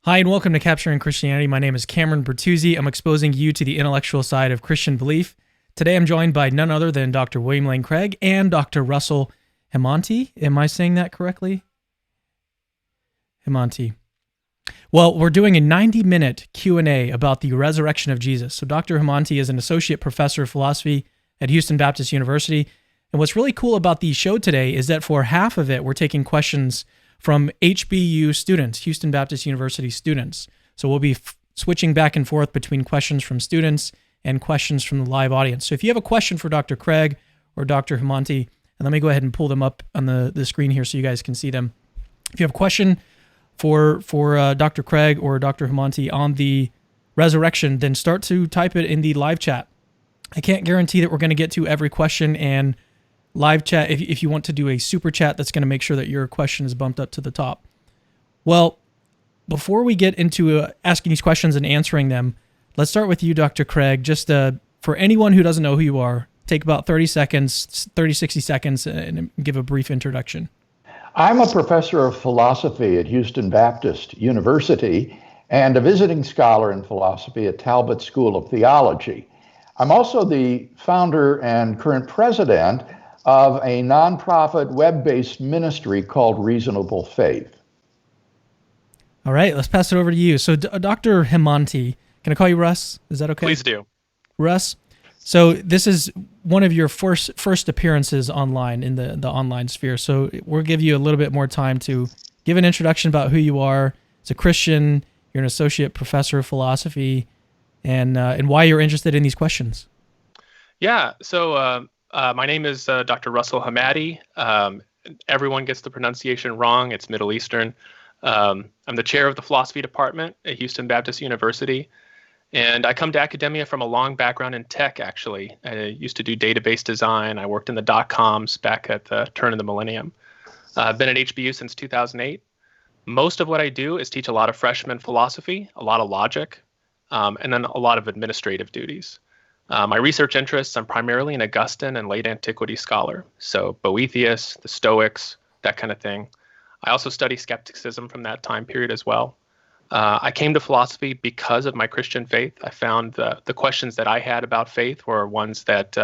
Hi, and welcome to Capturing Christianity. My name is Cameron Bertuzzi. I'm exposing you to the intellectual side of Christian belief. Today I'm joined by none other than Dr. William Lane Craig and Dr. Russell Hemati. Am I saying that correctly? Hemati. Well, we're doing a 90-minute Q&A about the resurrection of Jesus. So Dr. Hemati is an associate professor of philosophy at Houston Baptist University. And what's really cool about the show today is that for half of it, we're taking questions from HBU students, Houston Baptist University students. So we'll be switching back and forth between questions from students and questions from the live audience. So if you have a question for Dr. Craig or Dr. Hemati, and let me go ahead and pull them up on the screen here so you guys can see them. If you have a question for Dr. Craig or Dr. Hemati on the resurrection, then start to type it in the live chat. I can't guarantee that we're going to get to every question, and live chat, if you want to do a super chat, that's going to make sure that your question is bumped up to the top. Well, before we get into asking these questions and answering them, let's start with you, Dr. Craig. Just for anyone who doesn't know who you are, take about 60 seconds, and give a brief introduction. I'm a professor of philosophy at Houston Baptist University and a visiting scholar in philosophy at Talbot School of Theology. I'm also the founder and current president of a nonprofit web-based ministry called Reasonable Faith. All right, let's pass it over to you. So, Dr. Hemati, can I call you Russ? Is that okay? Please do. Russ, so this is one of your first appearances online in the online sphere. So we'll give you a little bit more time to give an introduction about who you are. As a Christian, you're an associate professor of philosophy, and why you're interested in these questions. Yeah, so my name is Dr. Russell Hemati. Everyone gets the pronunciation wrong. It's Middle Eastern. I'm the chair of the philosophy department at Houston Baptist University. And I come to academia from a long background in tech, actually. I used to do database design. I worked in the dot-coms back at the turn of the millennium. I've been at HBU since 2008. Most of what I do is teach a lot of freshman philosophy, a lot of logic, and then a lot of administrative duties. My research interests, I'm primarily an Augustan and late antiquity scholar, so Boethius, the Stoics, that kind of thing. I also study skepticism from that time period as well. I came to philosophy because of my Christian faith. I found the questions that I had about faith were ones that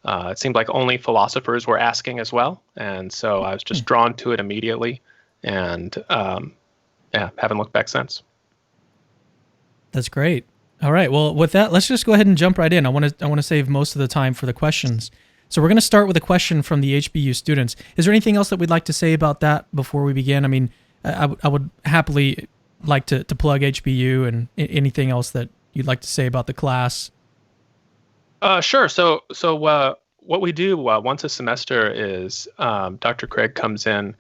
it seemed like only philosophers were asking as well, and so I was just drawn to it immediately, and haven't looked back since. That's great. All right. Well, with that, let's just go ahead and jump right in. I want to save most of the time for the questions. So we're going to start with a question from the HBU students. Is there anything else that we'd like to say about that before we begin? I mean, I would happily like to plug HBU and anything else that you'd like to say about the class. Sure. So what we do once a semester is Dr. Craig comes in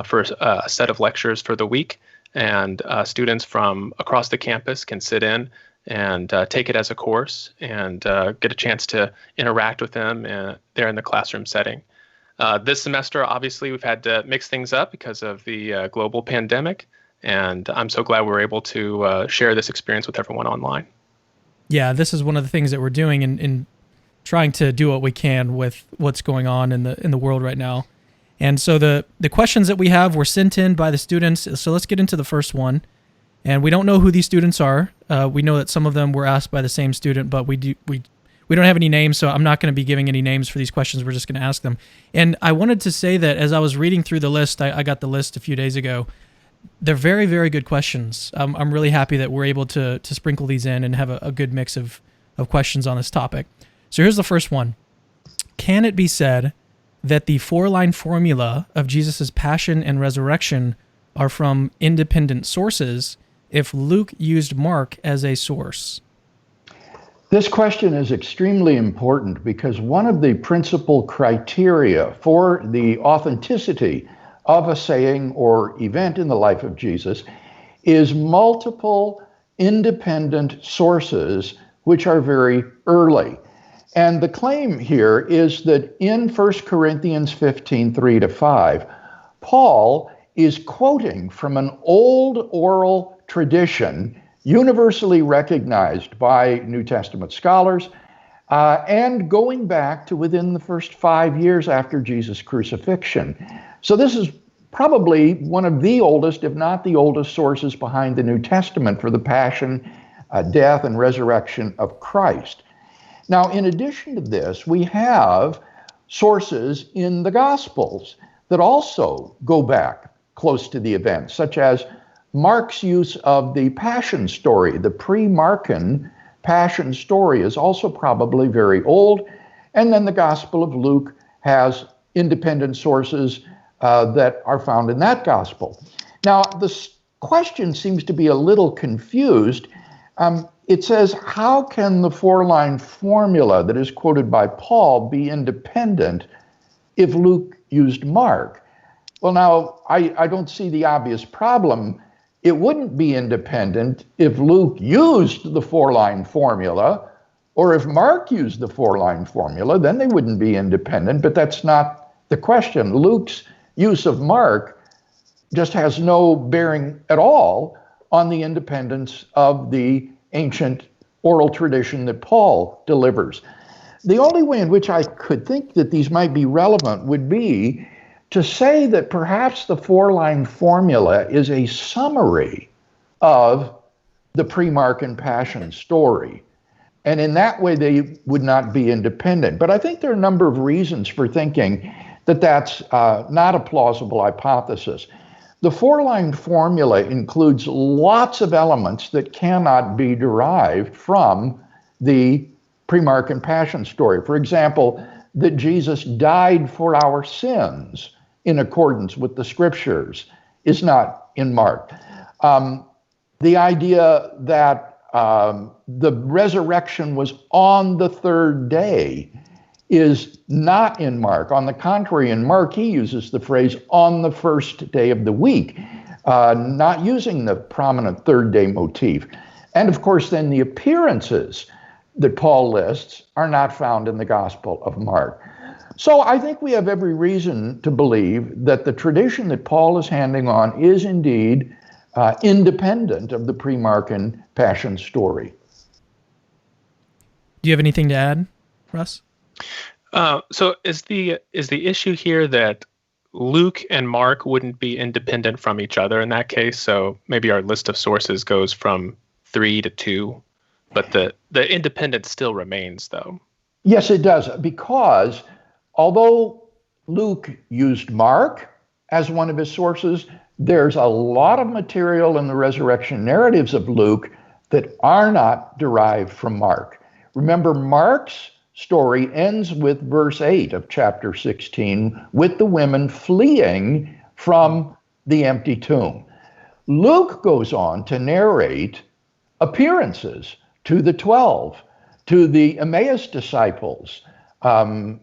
for a set of lectures for the week, and students from across the campus can sit in and take it as a course and get a chance to interact with them there in the classroom setting. This semester, obviously, we've had to mix things up because of the global pandemic, and I'm so glad we're able to share this experience with everyone online. Yeah, this is one of the things that we're doing in trying to do what we can with what's going on in the world right now. And so the questions that we have were sent in by the students. So let's get into the first one. And we don't know who these students are. We know that some of them were asked by the same student, but we don't have any names, so I'm not going to be giving any names for these questions. We're just going to ask them. And I wanted to say that as I was reading through the list, I got the list a few days ago. They're very, very good questions. I'm really happy that we're able to sprinkle these in and have a good mix of questions on this topic. So here's the first one. Can it be said that the 4-line formula of Jesus' passion and resurrection are from independent sources if Luke used Mark as a source? This question is extremely important because one of the principal criteria for the authenticity of a saying or event in the life of Jesus is multiple independent sources which are very early. And the claim here is that in 1 Corinthians 15, 3-5, Paul is quoting from an old oral tradition universally recognized by New Testament scholars, and going back to within the first 5 years after Jesus' crucifixion. So this is probably one of the oldest, if not the oldest, sources behind the New Testament for the passion, death, and resurrection of Christ. Now, in addition to this, we have sources in the Gospels that also go back close to the event, such as Mark's use of the Passion story. The pre-Markan Passion story is also probably very old. And then the Gospel of Luke has independent sources that are found in that Gospel. Now, the question seems to be a little confused. It says, how can the four-line formula that is quoted by Paul be independent if Luke used Mark? Well, now, I don't see the obvious problem. It wouldn't be independent if Luke used the four-line formula, or if Mark used the four-line formula, then they wouldn't be independent, but that's not the question. Luke's use of Mark just has no bearing at all on the independence of the ancient oral tradition that Paul delivers. The only way in which I could think that these might be relevant would be to say that perhaps the four-line formula is a summary of the pre-Markan Passion story. And in that way, they would not be independent. But I think there are a number of reasons for thinking that that's not a plausible hypothesis. The four-line formula includes lots of elements that cannot be derived from the pre-Markan Passion story. For example, that Jesus died for our sins in accordance with the Scriptures is not in Mark. The idea that the resurrection was on the third day is not in Mark. On the contrary, in Mark, he uses the phrase on the first day of the week, not using the prominent third day motif. And of course, then the appearances that Paul lists are not found in the Gospel of Mark. So I think we have every reason to believe that the tradition that Paul is handing on is indeed independent of the pre-Markan Passion story. Do you have anything to add, Russ? So is the issue here that Luke and Mark wouldn't be independent from each other in that case? So maybe our list of sources goes from 3 to 2, but the independence still remains, though. Yes, it does, because although Luke used Mark as one of his sources, there's a lot of material in the resurrection narratives of Luke that are not derived from Mark. Remember, Mark's story ends with verse 8 of chapter 16, with the women fleeing from the empty tomb. Luke goes on to narrate appearances to the 12, to the Emmaus disciples, and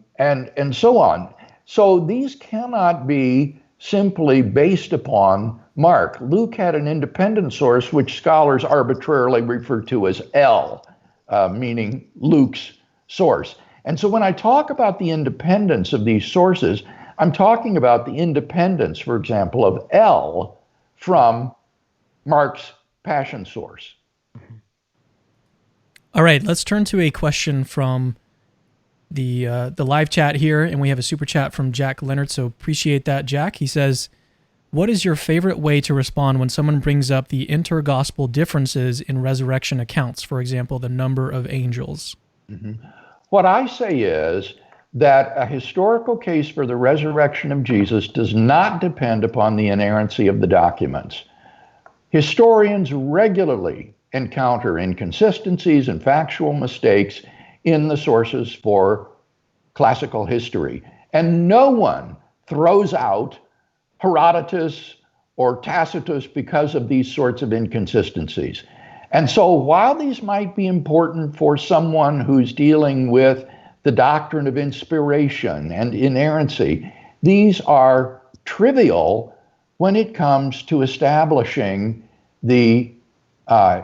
so on. So these cannot be simply based upon Mark. Luke had an independent source, which scholars arbitrarily refer to as L, meaning Luke's source. And so when I talk about the independence of these sources, I'm talking about the independence, for example, of L from Mark's Passion source. All right, let's turn to a question from the live chat here, and we have a super chat from Jack Leonard, so appreciate that, Jack. He says, what is your favorite way to respond when someone brings up the intergospel differences in resurrection accounts, for example, the number of angels? Mm-hmm. What I say is that a historical case for the resurrection of Jesus does not depend upon the inerrancy of the documents. Historians regularly encounter inconsistencies and factual mistakes in the sources for classical history, and no one throws out Herodotus or Tacitus because of these sorts of inconsistencies. And so while these might be important for someone who's dealing with the doctrine of inspiration and inerrancy, these are trivial when it comes to establishing the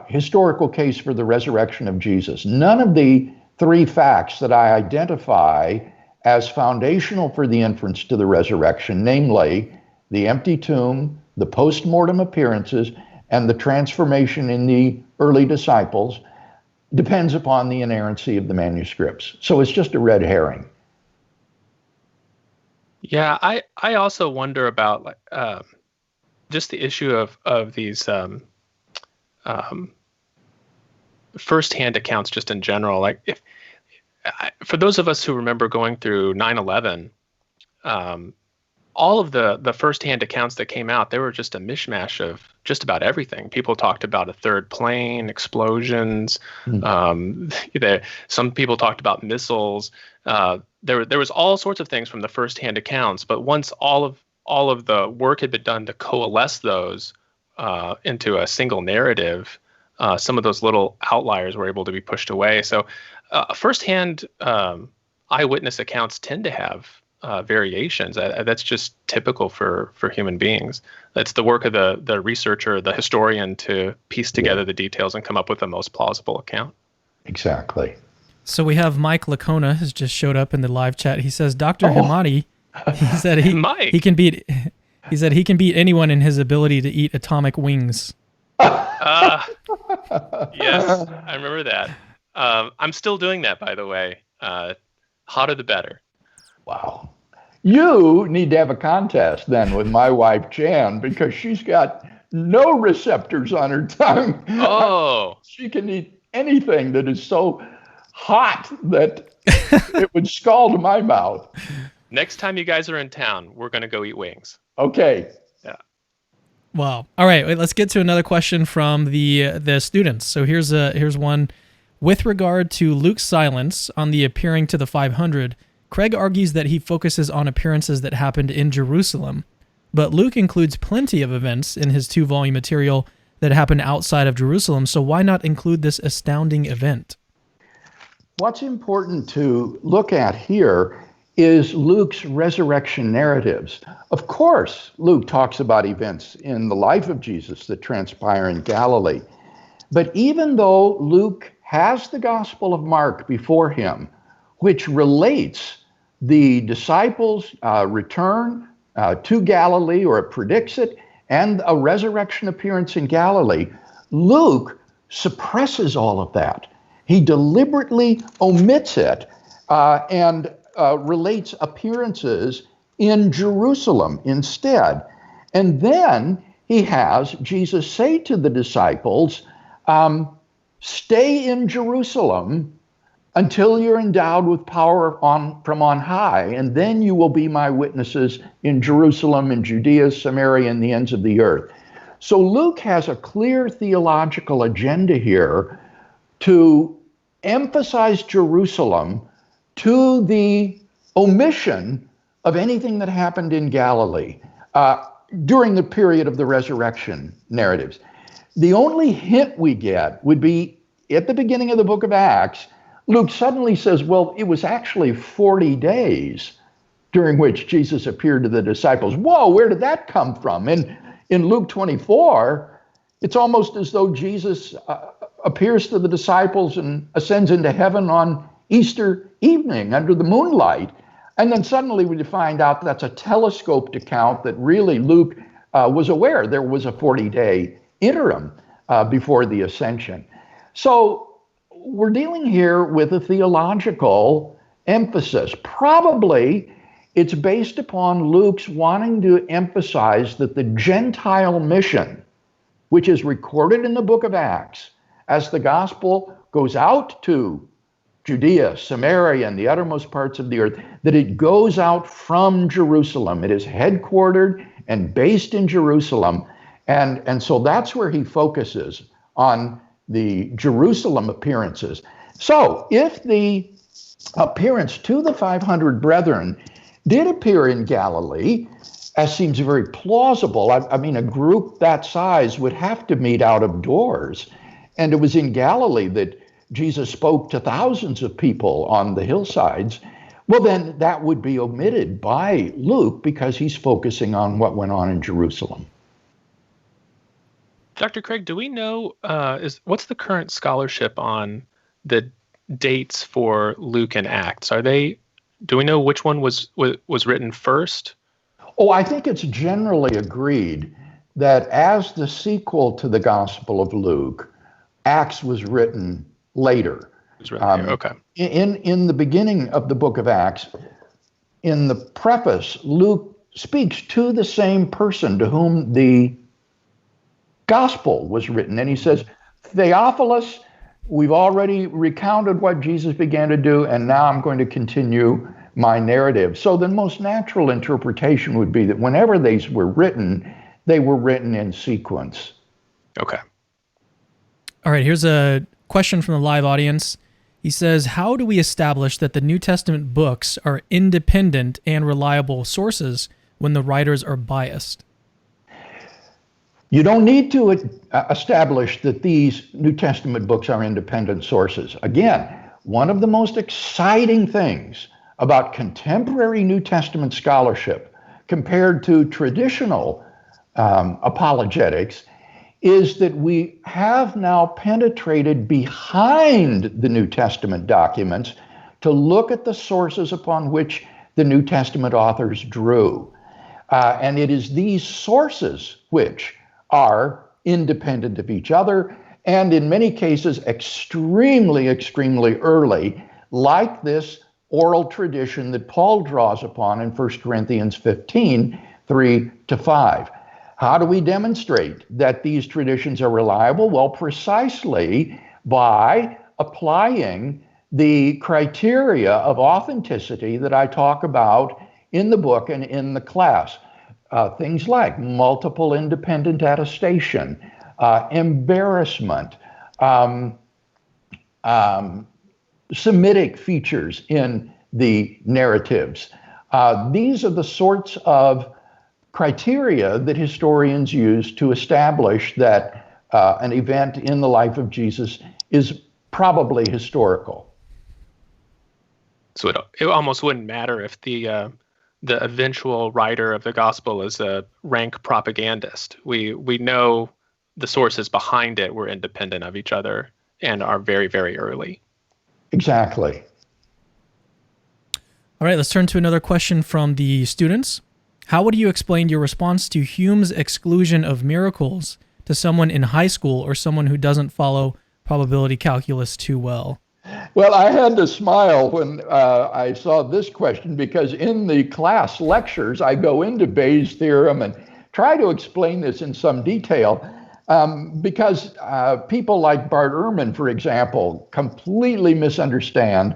historical case for the resurrection of Jesus. None of the three facts that I identify as foundational for the inference to the resurrection, namely the empty tomb, the post-mortem appearances, and the transformation in the early disciples, depends upon the inerrancy of the manuscripts. So it's just a red herring. Yeah, I also wonder about just the issue of these firsthand accounts just in general. Like for those of us who remember going through 9/11, all of the firsthand accounts that came out, they were just a mishmash of just about everything. People talked about a third plane, explosions. Some people talked about missiles. There was all sorts of things from the firsthand accounts. But once all of the work had been done to coalesce those into a single narrative, some of those little outliers were able to be pushed away. So firsthand eyewitness accounts tend to have variations. That's just typical for human beings. That's the work of the researcher, the historian, to piece together the details and come up with the most plausible account. Exactly. So we have Mike Lacona has just showed up in the live chat. He says, Dr. Hemati, he said he can beat. He said he can beat anyone in his ability to eat atomic wings. Yes, I remember that. I'm still doing that, by the way. Hotter the better. Wow. You need to have a contest then with my wife, Jan, because she's got no receptors on her tongue. Oh. She can eat anything that is so hot that it would scald my mouth. Next time you guys are in town, we're going to go eat wings. Okay. Yeah. Wow. All right, let's get to another question from the students. So here's one. With regard to Luke's silence on the appearing to the 500, Craig argues that he focuses on appearances that happened in Jerusalem, but Luke includes plenty of events in his 2-volume material that happened outside of Jerusalem, so why not include this astounding event? What's important to look at here is Luke's resurrection narratives. Of course, Luke talks about events in the life of Jesus that transpire in Galilee, but even though Luke has the Gospel of Mark before him, which relates the disciples' return to Galilee, or it predicts it, and a resurrection appearance in Galilee, Luke suppresses all of that. He deliberately omits it and relates appearances in Jerusalem instead. And then he has Jesus say to the disciples, stay in Jerusalem until you're endowed with power from on high, and then you will be my witnesses in Jerusalem, in Judea, Samaria, and the ends of the earth. So Luke has a clear theological agenda here to emphasize Jerusalem to the omission of anything that happened in Galilee during the period of the resurrection narratives. The only hint we get would be at the beginning of the book of Acts. Luke suddenly says, well, it was actually 40 days during which Jesus appeared to the disciples. Whoa, where did that come from? And in Luke 24, it's almost as though Jesus appears to the disciples and ascends into heaven on Easter evening under the moonlight. And then suddenly we find out that's a telescoped account that really Luke was aware there was a 40-day interim before the ascension. So we're dealing here with a theological emphasis. Probably it's based upon Luke's wanting to emphasize that the Gentile mission, which is recorded in the book of Acts, as the gospel goes out to Judea, Samaria, and the uttermost parts of the earth, that it goes out from Jerusalem. It is headquartered and based in Jerusalem. And so that's where he focuses on the Jerusalem appearances. So if the appearance to the 500 brethren did appear in Galilee, as seems very plausible, I mean, a group that size would have to meet out of doors. And it was in Galilee that Jesus spoke to thousands of people on the hillsides. Well, then that would be omitted by Luke because he's focusing on what went on in Jerusalem. Dr. Craig, do we know what's the current scholarship on the dates for Luke and Acts? Do we know which one was written first? Oh, I think it's generally agreed that as the sequel to the Gospel of Luke, Acts was written later. Okay. In the beginning of the book of Acts, in the preface, Luke speaks to the same person to whom the gospel was written. And he says, Theophilus, we've already recounted what Jesus began to do, and now I'm going to continue my narrative. So the most natural interpretation would be that whenever these were written, they were written in sequence. Okay. All right, here's a question from the live audience. He says, how do we establish that the New Testament books are independent and reliable sources when the writers are biased? You don't need to establish that these New Testament books are independent sources. Again, one of the most exciting things about contemporary New Testament scholarship compared to traditional apologetics is that we have now penetrated behind the New Testament documents to look at the sources upon which the New Testament authors drew. And it is these sources which are independent of each other, and in many cases extremely, extremely early, like this oral tradition that Paul draws upon in 1 Corinthians 15, 3-5. How do we demonstrate that these traditions are reliable? Well, precisely by applying the criteria of authenticity that I talk about in the book and in the class. Things like multiple independent attestation, embarrassment, Semitic features in the narratives. These are the sorts of criteria that historians use to establish that an event in the life of Jesus is probably historical. So it almost wouldn't matter if the eventual writer of the gospel is a rank propagandist. We know the sources behind it were independent of each other and are very, very early. Exactly. All right, let's turn to another question from the students. How would you explain your response to Hume's exclusion of miracles to someone in high school or someone who doesn't follow probability calculus too well? Well, I had to smile when I saw this question, because in the class lectures, I go into Bayes' theorem and try to explain this in some detail, because people like Bart Ehrman, for example, completely misunderstand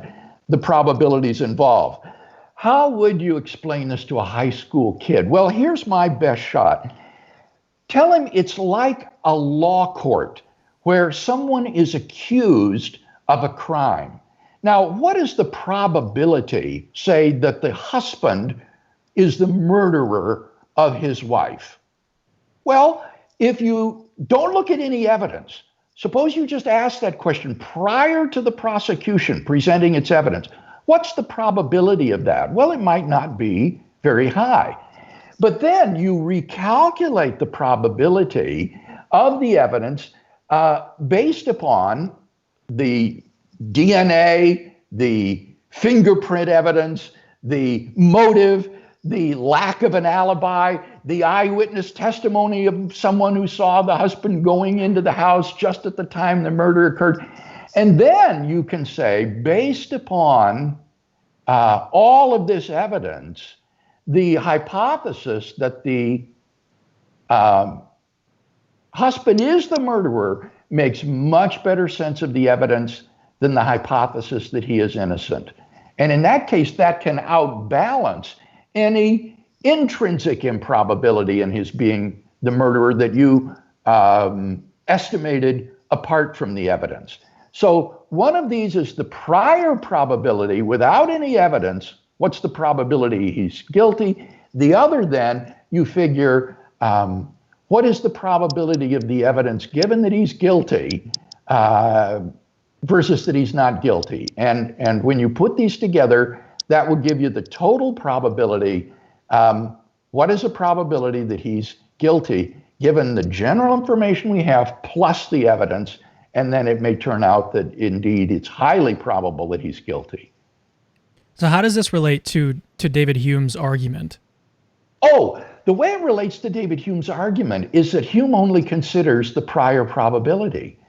the probabilities involved. How would you explain this to a high school kid? Well, here's my best shot. Tell him it's like a law court where someone is accused of a crime. Now, what is the probability, say, that the husband is the murderer of his wife? Well, if you don't look at any evidence, suppose you just ask that question prior to the prosecution presenting its evidence. What's the probability of that? Well, it might not be very high. But then you recalculate the probability of the evidence based upon the DNA, the fingerprint evidence, the motive, the lack of an alibi, the eyewitness testimony of someone who saw the husband going into the house just at the time the murder occurred. And then you can say, based upon all of this evidence, the hypothesis that the husband is the murderer makes much better sense of the evidence than the hypothesis that he is innocent. And in that case, that can outbalance any intrinsic improbability in his being the murderer that you estimated apart from the evidence. So one of these is the prior probability without any evidence. What's the probability he's guilty? The other, then, you figure, what is the probability of the evidence given that he's guilty versus that he's not guilty? And when you put these together, that will give you the total probability. What is the probability that he's guilty given the general information we have plus the evidence? And then it may turn out that indeed it's highly probable that he's guilty. So how does this relate to David Hume's argument? Oh, the way it relates to David Hume's argument is that Hume only considers the prior probability.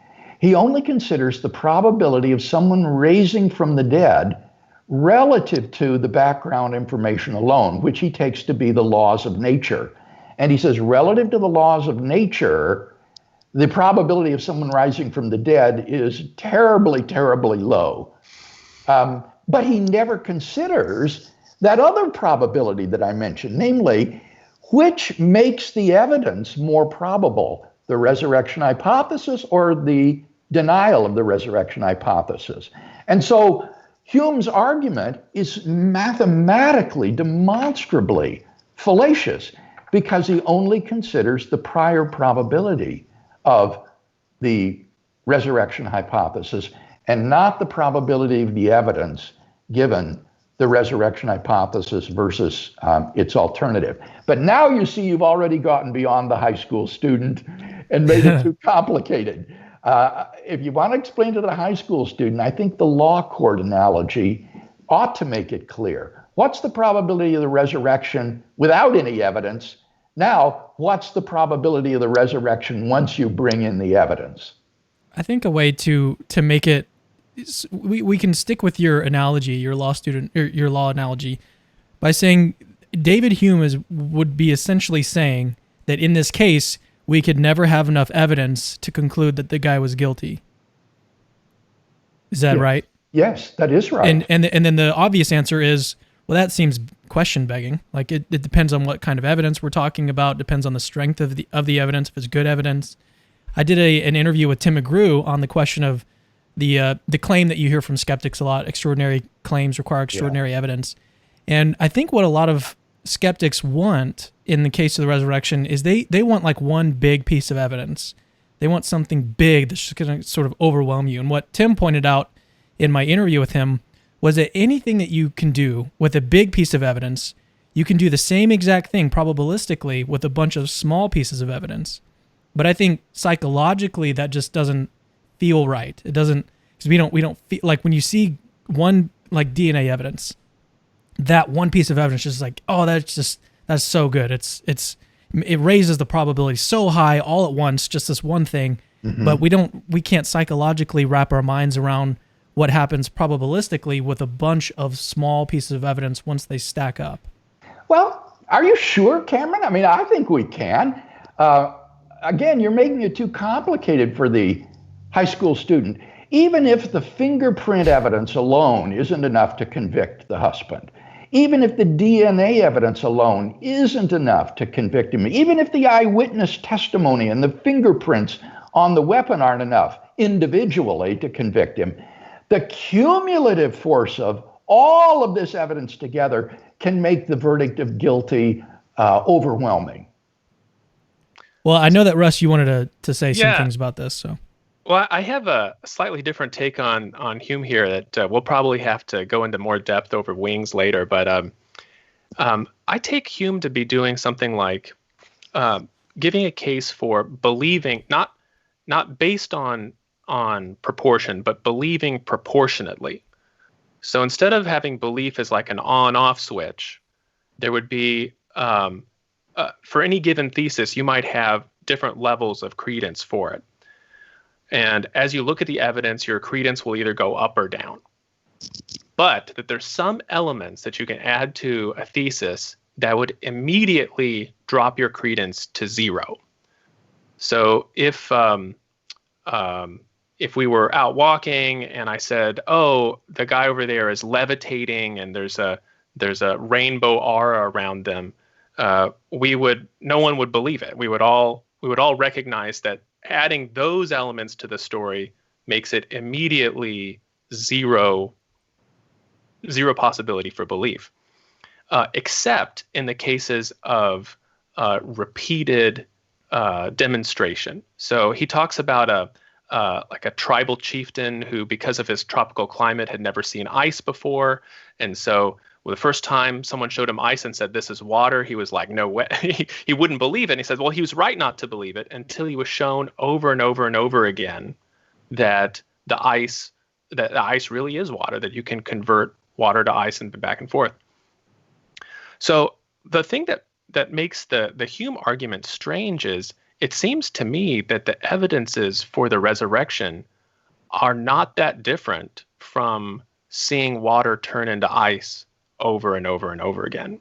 He only considers the probability of someone raising from the dead relative to the background information alone, which he takes to be the laws of nature. And he says, relative to the laws of nature, the probability of someone rising from the dead is terribly, terribly low. But he never considers that other probability that I mentioned, namely, which makes the evidence more probable, the resurrection hypothesis or the denial of the resurrection hypothesis. And so Hume's argument is mathematically, demonstrably fallacious because he only considers the prior probability of the resurrection hypothesis and not the probability of the evidence given the resurrection hypothesis versus its alternative. But now you see you've already gotten beyond the high school student and made it too complicated. If you want to explain to the high school student, I think the law court analogy ought to make it clear. What's the probability of the resurrection without any evidence? Now, what's the probability of the resurrection once you bring in the evidence? I think a way to make it, we can stick with your analogy, your law analogy, by saying David Hume would be essentially saying that in this case, we could never have enough evidence to conclude that the guy was guilty. Is that right? Yes, that is right. And then the obvious answer is, well, that seems question begging. Like it depends on what kind of evidence we're talking about. Depends on the strength of the evidence. If it's good evidence. I did an interview with Tim McGrew on the question of the claim that you hear from skeptics a lot: extraordinary claims require extraordinary evidence. And I think what a lot of skeptics want in the case of the resurrection is they want like one big piece of evidence. They want something big that's just going to sort of overwhelm you. And what Tim pointed out in my interview with him was that anything that you can do with a big piece of evidence, you can do the same exact thing probabilistically with a bunch of small pieces of evidence. But I think psychologically that just doesn't feel right. It doesn't, because we don't feel like when you see one like DNA evidence, that one piece of evidence is just like, oh, that's so good. It raises the probability so high all at once, just this one thing. Mm-hmm. But we can't psychologically wrap our minds around what happens probabilistically with a bunch of small pieces of evidence once they stack up. Well, are you sure, Cameron? I mean, I think we can. Again, you're making it too complicated for the high school student. Even if the fingerprint evidence alone isn't enough to convict the husband, even if the DNA evidence alone isn't enough to convict him, even if the eyewitness testimony and the fingerprints on the weapon aren't enough individually to convict him, the cumulative force of all of this evidence together can make the verdict of guilty overwhelming. Well, I know that, Russ, you wanted to say some things about this. So, well, I have a slightly different take on Hume here that we'll probably have to go into more depth over wings later. But I take Hume to be doing something like giving a case for believing, not based on proportion, but believing proportionately. So instead of having belief as like an on-off switch, there would be, for any given thesis, you might have different levels of credence for it. And as you look at the evidence, your credence will either go up or down. But that there's some elements that you can add to a thesis that would immediately drop your credence to zero. So if we were out walking and I said, "Oh, the guy over there is levitating and there's a rainbow aura around them," no one would believe it. We would all recognize that adding those elements to the story makes it immediately zero possibility for belief, except in the cases of repeated demonstration. So he talks about like a tribal chieftain who, because of his tropical climate, had never seen ice before. And so the first time someone showed him ice and said, "This is water," he was like, "No way." He wouldn't believe it. And he said, well, he was right not to believe it until he was shown over and over and over again that the ice really is water, that you can convert water to ice and back and forth. So the thing that makes the Hume argument strange is it seems to me that the evidences for the resurrection are not that different from seeing water turn into ice over and over and over again.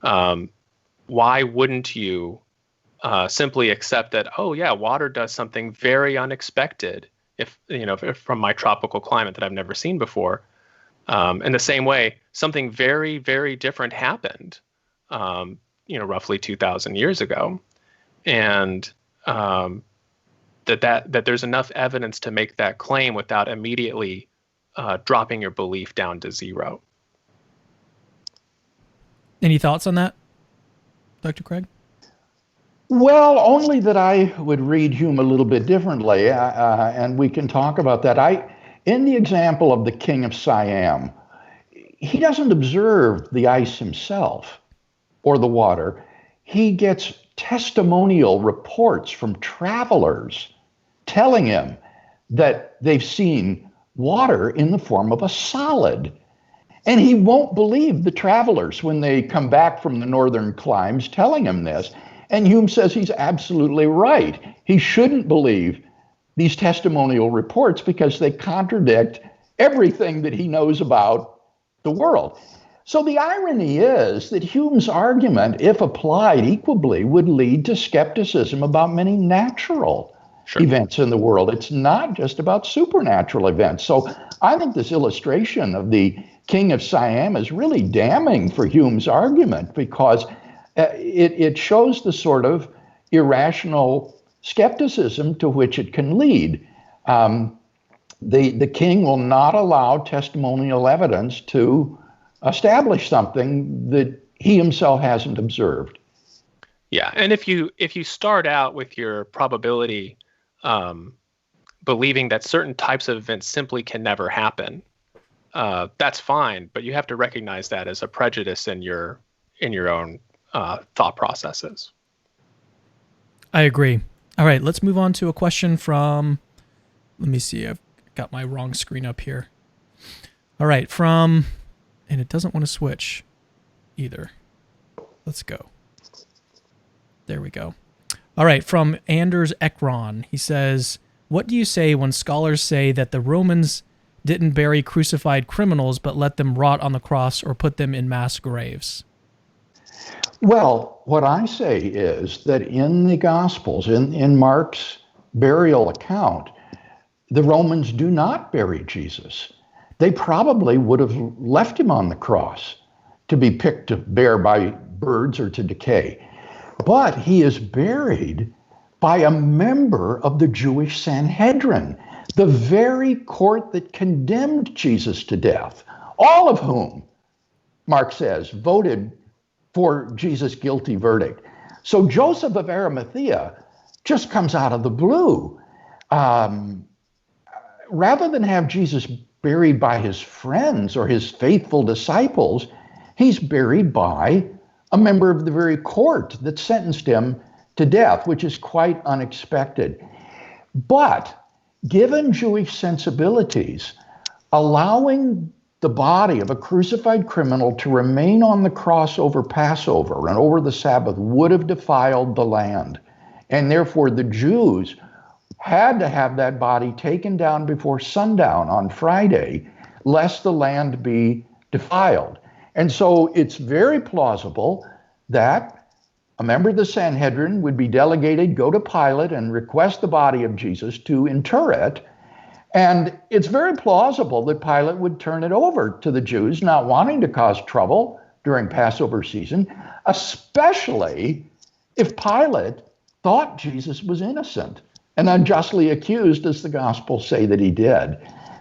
Why wouldn't you simply accept that, oh yeah, water does something very unexpected if from my tropical climate that I've never seen before. In the same way, something very, very different happened, roughly 2,000 years ago. And that there's enough evidence to make that claim without immediately dropping your belief down to zero. Any thoughts on that, Dr. Craig? Well, only that I would read Hume a little bit differently, and we can talk about that. In the example of the king of Siam, he doesn't observe the ice himself or the water. He gets testimonial reports from travelers telling him that they've seen water in the form of a solid. And he won't believe the travelers when they come back from the northern climes telling him this. And Hume says he's absolutely right. He shouldn't believe these testimonial reports because they contradict everything that he knows about the world. So the irony is that Hume's argument, if applied equably, would lead to skepticism about many natural events in the world. It's not just about supernatural events. So I think this illustration of the King of Siam is really damning for Hume's argument because it shows the sort of irrational skepticism to which it can lead. The king will not allow testimonial evidence to establish something that he himself hasn't observed. Yeah, and if you start out with your probability believing that certain types of events simply can never happen, that's fine, but you have to recognize that as a prejudice in your own thought processes. I agree. All right, let's move on to a question from, let me see, I've got my wrong screen up here. All right, and it doesn't want to switch either. Let's go. There we go. All right, from Anders Ekron, he says, what do you say when scholars say that the Romans didn't bury crucified criminals but let them rot on the cross or put them in mass graves? Well, what I say is that in the Gospels, in Mark's burial account, the Romans do not bury Jesus. They probably would have left him on the cross to be picked to bear by birds or to decay. But he is buried by a member of the Jewish Sanhedrin, the very court that condemned Jesus to death, all of whom, Mark says, voted for Jesus' guilty verdict. So Joseph of Arimathea just comes out of the blue. Rather than have Jesus buried by his friends or his faithful disciples, he's buried by a member of the very court that sentenced him to death, which is quite unexpected. But given Jewish sensibilities, allowing the body of a crucified criminal to remain on the cross over Passover and over the Sabbath would have defiled the land. And therefore the Jews had to have that body taken down before sundown on Friday, lest the land be defiled. And so it's very plausible that a member of the Sanhedrin would be delegated, go to Pilate and request the body of Jesus to inter it. And it's very plausible that Pilate would turn it over to the Jews, not wanting to cause trouble during Passover season, especially if Pilate thought Jesus was innocent and unjustly accused, as the Gospels say that he did.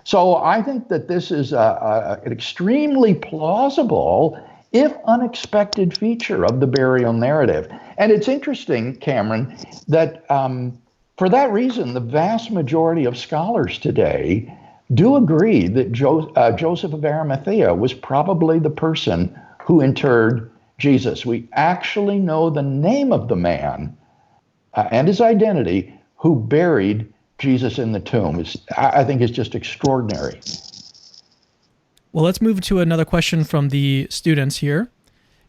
So I think that this is an extremely plausible, if unexpected, feature of the burial narrative. And it's interesting, Cameron, that for that reason, the vast majority of scholars today do agree that Joseph of Arimathea was probably the person who interred Jesus. We actually know the name of the man and his identity who buried Jesus in the tomb. I think it's just extraordinary. Well, let's move to another question from the students here.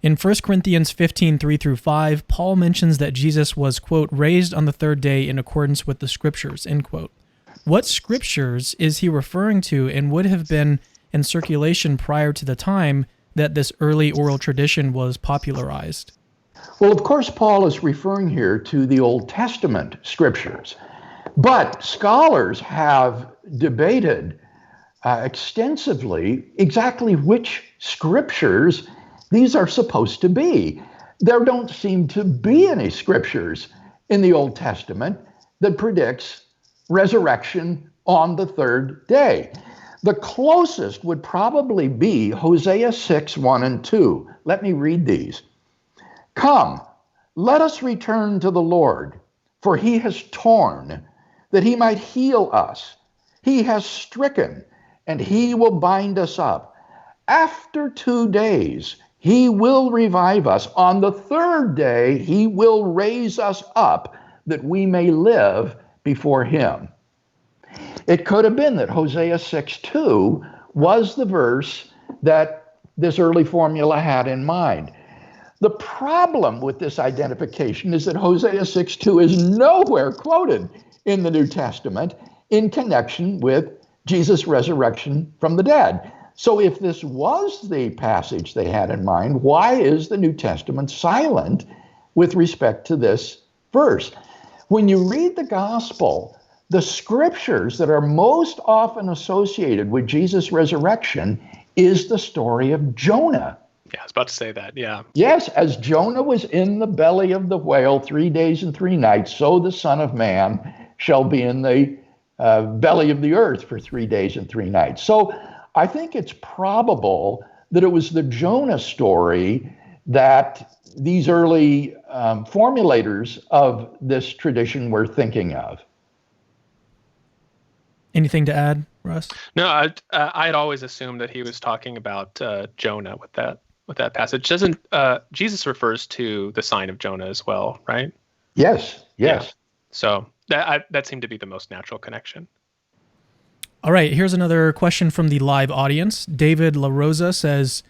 In 1 Corinthians 15, 3-5, Paul mentions that Jesus was, quote, raised on the third day in accordance with the scriptures, end quote. What scriptures is he referring to and would have been in circulation prior to the time that this early oral tradition was popularized? Well, of course, Paul is referring here to the Old Testament scriptures, but scholars have debated extensively exactly which scriptures these are supposed to be. There don't seem to be any scriptures in the Old Testament that predicts resurrection on the third day. The closest would probably be Hosea 6, 1 and 2. Let me read these. Come, let us return to the Lord, for he has torn, that he might heal us. He has stricken, and he will bind us up. After 2 days, he will revive us. On the third day, he will raise us up, that we may live before him. It could have been that Hosea 6:2 was the verse that this early formula had in mind. The problem with this identification is that Hosea 6:2 is nowhere quoted in the New Testament in connection with Jesus' resurrection from the dead. So if this was the passage they had in mind, why is the New Testament silent with respect to this verse? When you read the gospel, the scriptures that are most often associated with Jesus' resurrection is the story of Jonah. Yeah, I was about to say that, yeah. Yes, as Jonah was in the belly of the whale 3 days and 3 nights, so the Son of Man shall be in the belly of the earth for 3 days and 3 nights. So I think it's probable that it was the Jonah story that these early formulators of this tradition were thinking of. Anything to add, Russ? No, I'd always assumed that he was talking about Jonah with that passage. Doesn't Jesus refers to the sign of Jonah as well, right? Yes. Yeah. So that seemed to be the most natural connection. All right, here's another question from the live audience. David La Rosa says,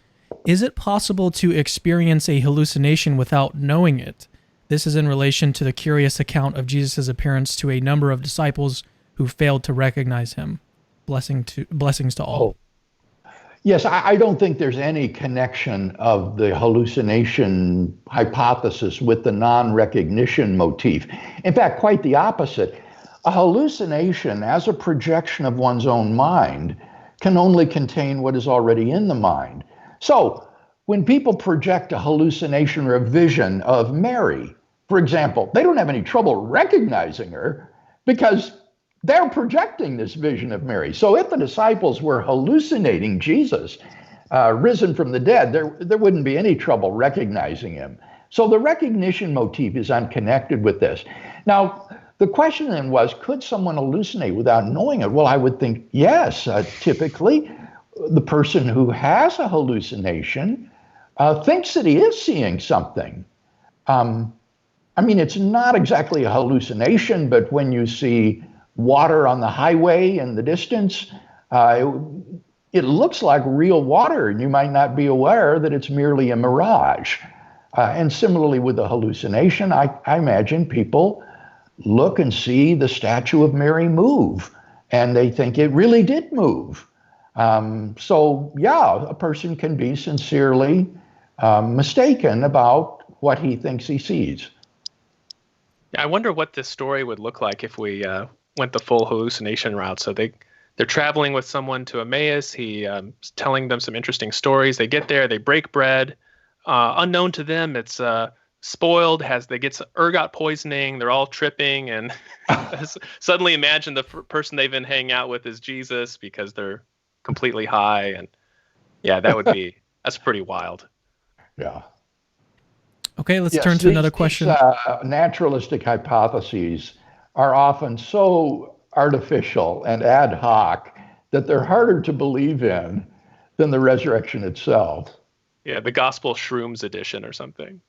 is it possible to experience a hallucination without knowing it? This is in relation to the curious account of Jesus' appearance to a number of disciples who failed to recognize him. Blessings to all. Oh. Yes, I don't think there's any connection of the hallucination hypothesis with the non-recognition motif. In fact, quite the opposite. A hallucination, as a projection of one's own mind, can only contain what is already in the mind. So, when people project a hallucination or a vision of Mary, for example, they don't have any trouble recognizing her because they're projecting this vision of Mary. So if the disciples were hallucinating Jesus, risen from the dead, there wouldn't be any trouble recognizing him. So the recognition motif is unconnected with this. Now, the question then was, could someone hallucinate without knowing it? Well, I would think yes. Typically, the person who has a hallucination thinks that he is seeing something. I mean, it's not exactly a hallucination, but when you see water on the highway in the distance, it looks like real water, and you might not be aware that it's merely a mirage. And similarly with the hallucination, I imagine people look and see the statue of Mary move, and they think it really did move. So yeah, a person can be sincerely mistaken about what he thinks he sees. I wonder what this story would look like if we went the full hallucination route. So they're traveling with someone to Emmaus. He's telling them some interesting stories. They get there, they break bread. Unknown to them, it's spoiled. They get some ergot poisoning. They're all tripping, and suddenly imagine the person they've been hanging out with is Jesus because they're completely high. And yeah, that's pretty wild. Yeah. Okay, let's turn to another question. Naturalistic hypotheses are often so artificial and ad hoc that they're harder to believe in than the resurrection itself. Yeah, the Gospel Shrooms edition or something.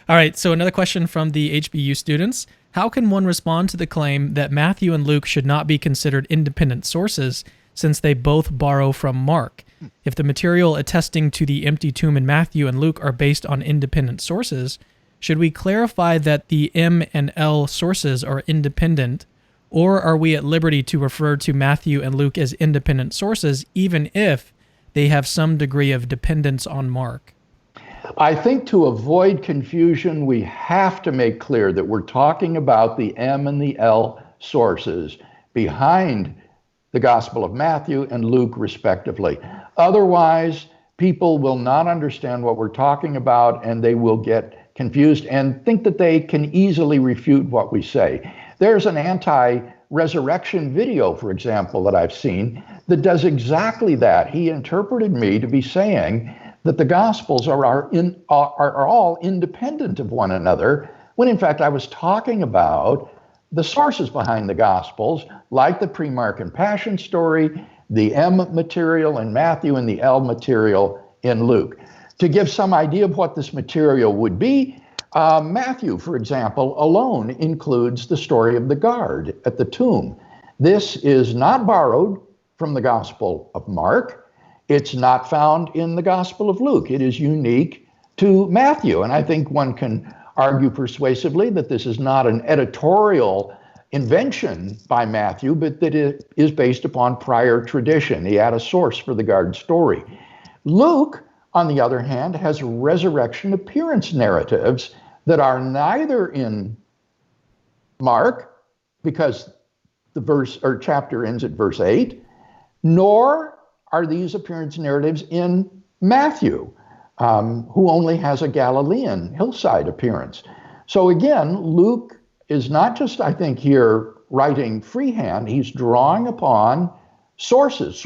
All right, so another question from the HBU students. How can one respond to the claim that Matthew and Luke should not be considered independent sources since they both borrow from Mark? If the material attesting to the empty tomb in Matthew and Luke are based on independent sources, should we clarify that the M and L sources are independent, Or are we at liberty to refer to Matthew and Luke as independent sources, even if they have some degree of dependence on Mark? I think to avoid confusion, we have to make clear that we're talking about the M and the L sources behind the Gospel of Matthew and Luke, respectively. Otherwise, people will not understand what we're talking about, and they will get confused and think that they can easily refute what we say. There's an anti-resurrection video, for example, that I've seen that does exactly that. He interpreted me to be saying that the Gospels are all independent of one another, when in fact I was talking about the sources behind the Gospels, like the pre-Markan Passion story, the M material in Matthew, and the L material in Luke. To give some idea of what this material would be, Matthew, for example, alone includes the story of the guard at the tomb. This is not borrowed from the Gospel of Mark. It's not found in the Gospel of Luke. It is unique to Matthew. And I think one can argue persuasively that this is not an editorial invention by Matthew, but that it is based upon prior tradition. He had a source for the guard story. Luke, on the other hand, has resurrection appearance narratives that are neither in Mark, because the verse or chapter ends at verse 8, nor are these appearance narratives in Matthew, who only has a Galilean hillside appearance. So again, Luke is not just, I think, here writing freehand. He's drawing upon sources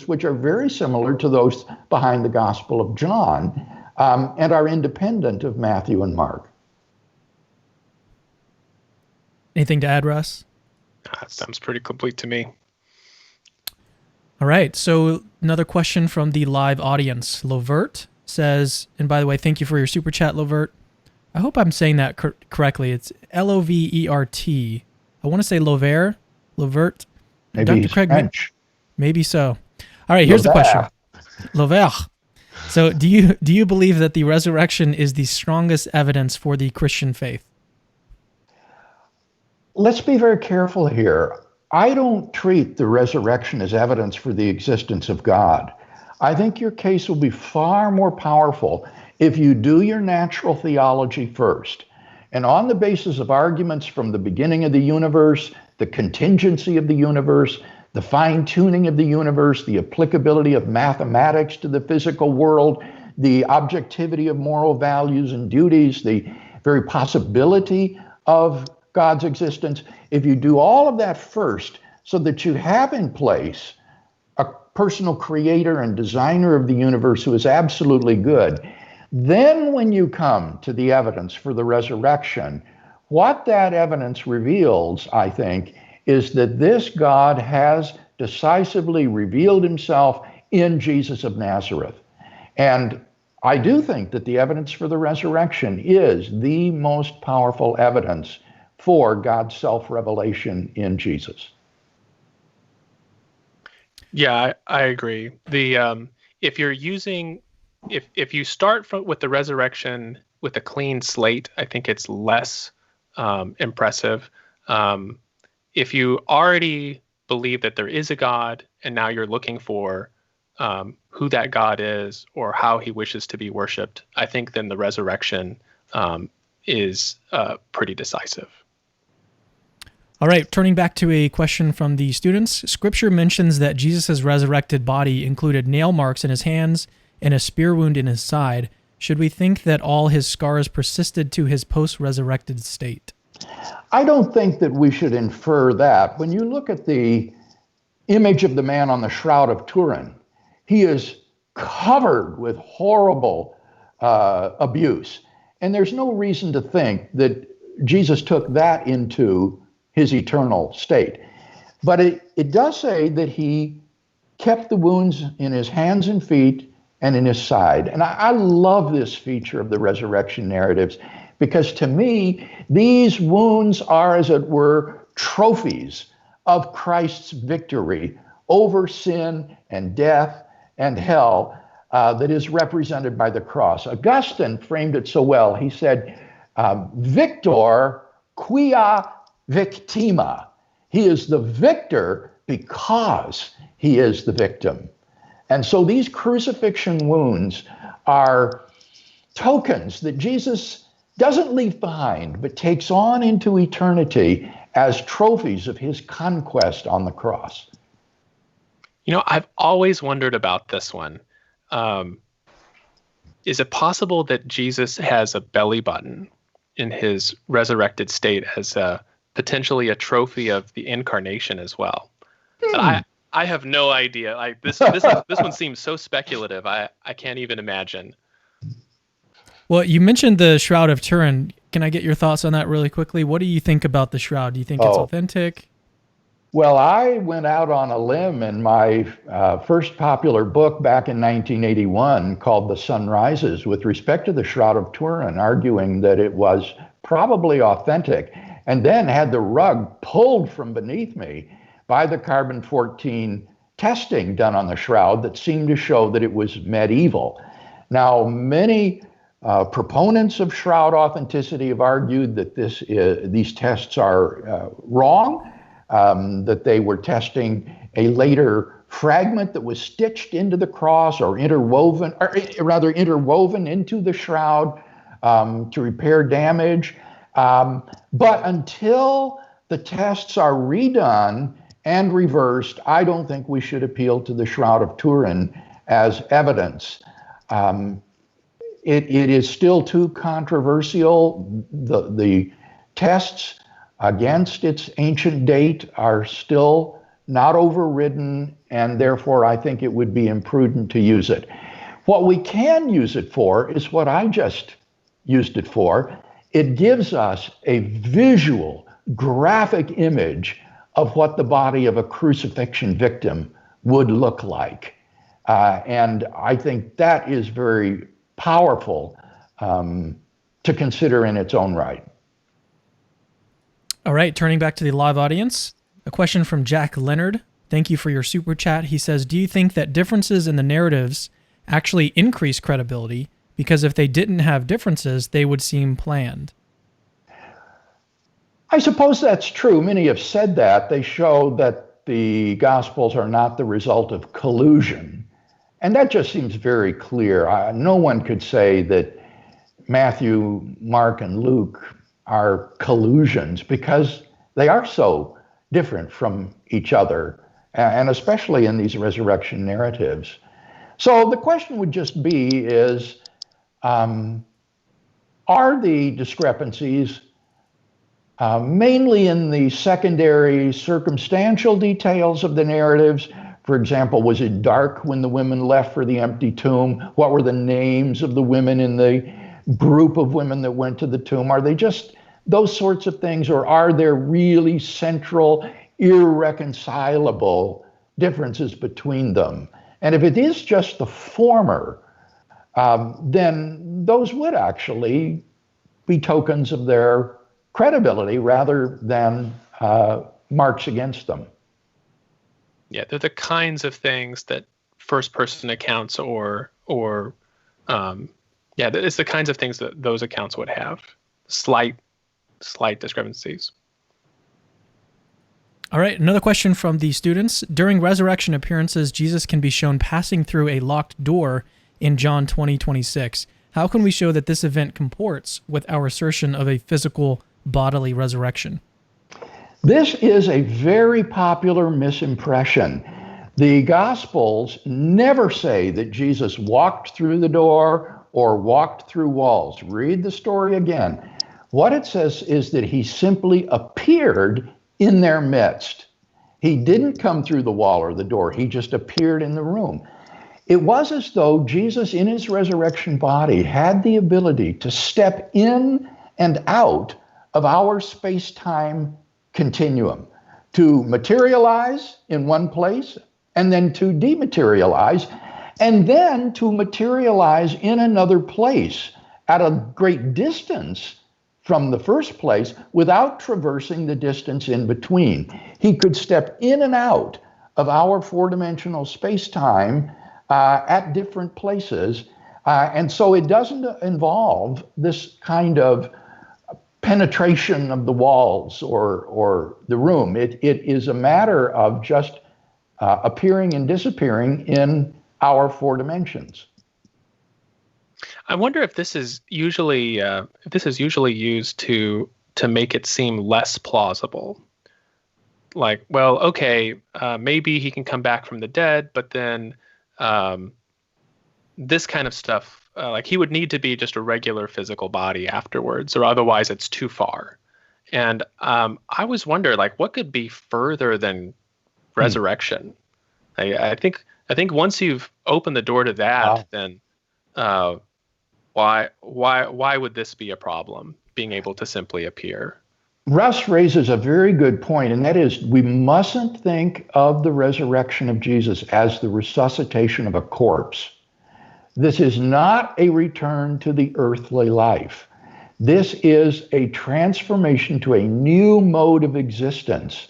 which are very similar to those behind the Gospel of John, and are independent of Matthew and Mark. Anything to add, Russ? That sounds pretty complete to me. All right, so another question from the live audience. Lovert says, and by the way, thank you for your super chat, Lovert. I hope I'm saying that correctly. It's Lovert. I want to say Lovert. Maybe Dr. he's Craig, French. Maybe so. All right, here's the question. Lovert. So do you believe that the resurrection is the strongest evidence for the Christian faith? Let's be very careful here. I don't treat the resurrection as evidence for the existence of God. I think your case will be far more powerful if you do your natural theology first. And on the basis of arguments from the beginning of the universe, the contingency of the universe, the fine-tuning of the universe, the applicability of mathematics to the physical world, the objectivity of moral values and duties, the very possibility of God's existence, if you do all of that first so that you have in place a personal creator and designer of the universe who is absolutely good, then when you come to the evidence for the resurrection, what that evidence reveals, I think, is that this God has decisively revealed himself in Jesus of Nazareth. And I do think that the evidence for the resurrection is the most powerful evidence for God's self-revelation in Jesus. Yeah, I agree. If you start with the resurrection with a clean slate, I think it's less impressive. If you already believe that there is a God and now you're looking for who that God is or how he wishes to be worshipped, I think then the resurrection is pretty decisive. All right, turning back to a question from the students. Scripture mentions that Jesus' resurrected body included nail marks in his hands and a spear wound in his side. Should we think that all his scars persisted to his post-resurrected state? I don't think that we should infer that. When you look at the image of the man on the Shroud of Turin, he is covered with horrible abuse. And there's no reason to think that Jesus took that into his eternal state. But it does say that he kept the wounds in his hands and feet and in his side. And I love this feature of the resurrection narratives, because to me, these wounds are, as it were, trophies of Christ's victory over sin and death and hell that is represented by the cross. Augustine framed it so well. He said, victor quia victima. He is the victor because he is the victim. And so these crucifixion wounds are tokens that Jesus doesn't leave behind, but takes on into eternity as trophies of his conquest on the cross. I've always wondered about this one. Is it possible that Jesus has a belly button in his resurrected state as potentially a trophy of the incarnation as well? But I have no idea. This one seems so speculative. I can't even imagine. Well, you mentioned the Shroud of Turin. Can I get your thoughts on that really quickly? What do you think about the shroud? Do you think it's authentic? Well, I went out on a limb in my first popular book back in 1981 called The Sun Rises with respect to the Shroud of Turin, arguing that it was probably authentic, and then had the rug pulled from beneath me by the carbon-14 testing done on the shroud that seemed to show that it was medieval. Now, many proponents of shroud authenticity have argued that these tests are wrong, that they were testing a later fragment that was stitched into the cross or interwoven into the shroud to repair damage. But until the tests are redone and reversed, I don't think we should appeal to the Shroud of Turin as evidence. It is still too controversial. The tests against its ancient date are still not overridden, and therefore I think it would be imprudent to use it. What we can use it for is what I just used it for. It gives us a visual, graphic image of what the body of a crucifixion victim would look like. And I think that is very powerful to consider in its own right. All right, turning back to the live audience, a question from Jack Leonard. Thank you for your super chat. He says, do you think that differences in the narratives actually increase credibility? Because if they didn't have differences, they would seem planned. I suppose that's true. Many have said that. They show that the Gospels are not the result of collusion. And that just seems very clear. No one could say that Matthew, Mark, and Luke are collusions because they are so different from each other, and especially in these resurrection narratives. So the question would just be are the discrepancies mainly in the secondary circumstantial details of the narratives? For example, was it dark when the women left for the empty tomb? What were the names of the women in the group of women that went to the tomb? Are they just those sorts of things, or are there really central, irreconcilable differences between them? And if it is just the former, then those would actually be tokens of their credibility rather than marks against them. Yeah, they're the kinds of things that first-person accounts it's the kinds of things that those accounts would have. Slight discrepancies. All right, another question from the students. During resurrection appearances, Jesus can be shown passing through a locked door in John 20:26. How can we show that this event comports with our assertion of a physical bodily resurrection? This is a very popular misimpression. The Gospels never say that Jesus walked through the door or walked through walls. Read the story again. What it says is that he simply appeared in their midst. He didn't come through the wall or the door. He just appeared in the room. It was as though Jesus in his resurrection body had the ability to step in and out of our space-time continuum, to materialize in one place and then to dematerialize, and then to materialize in another place at a great distance from the first place without traversing the distance in between. He could step in and out of our four-dimensional space-time at different places. And so it doesn't involve this kind of penetration of the walls or the room. It is a matter of just appearing and disappearing in our four dimensions. I wonder if this is usually used to make it seem less plausible. Like, well, okay, maybe he can come back from the dead, but then this kind of stuff, like he would need to be just a regular physical body afterwards, or otherwise it's too far. And I always wonder, like, what could be further than resurrection? I think once you've opened the door to that, then why would this be a problem? Being able to simply appear. Russ raises a very good point, and that is we mustn't think of the resurrection of Jesus as the resuscitation of a corpse. This is not a return to the earthly life. This is a transformation to a new mode of existence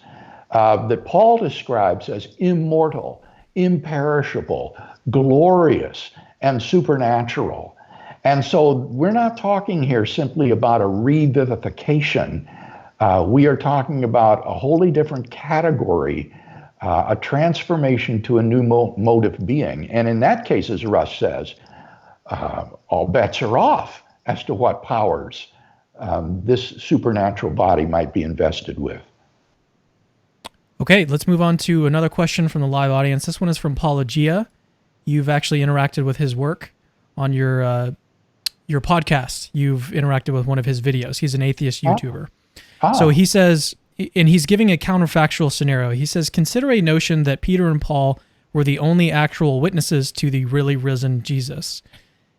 that Paul describes as immortal, imperishable, glorious, and supernatural. And so we're not talking here simply about a revivification. We are talking about a wholly different category, a transformation to a new mode of being. And in that case, as Russ says, all bets are off as to what powers this supernatural body might be invested with. Okay, let's move on to another question from the live audience. This one is from Paulogia. You've actually interacted with his work on your podcast. You've interacted with one of his videos. He's an atheist YouTuber. So he says, and he's giving a counterfactual scenario. He says, consider a notion that Peter and Paul were the only actual witnesses to the really risen Jesus.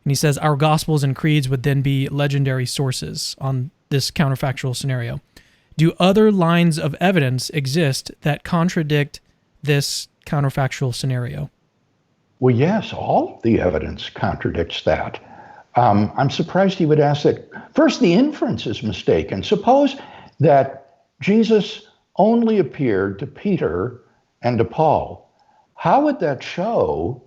And he says, our Gospels and creeds would then be legendary sources on this counterfactual scenario. Do other lines of evidence exist that contradict this counterfactual scenario? Well, yes, all of the evidence contradicts that. I'm surprised he would ask that. First, the inference is mistaken. Suppose that Jesus only appeared to Peter and to Paul. How would that show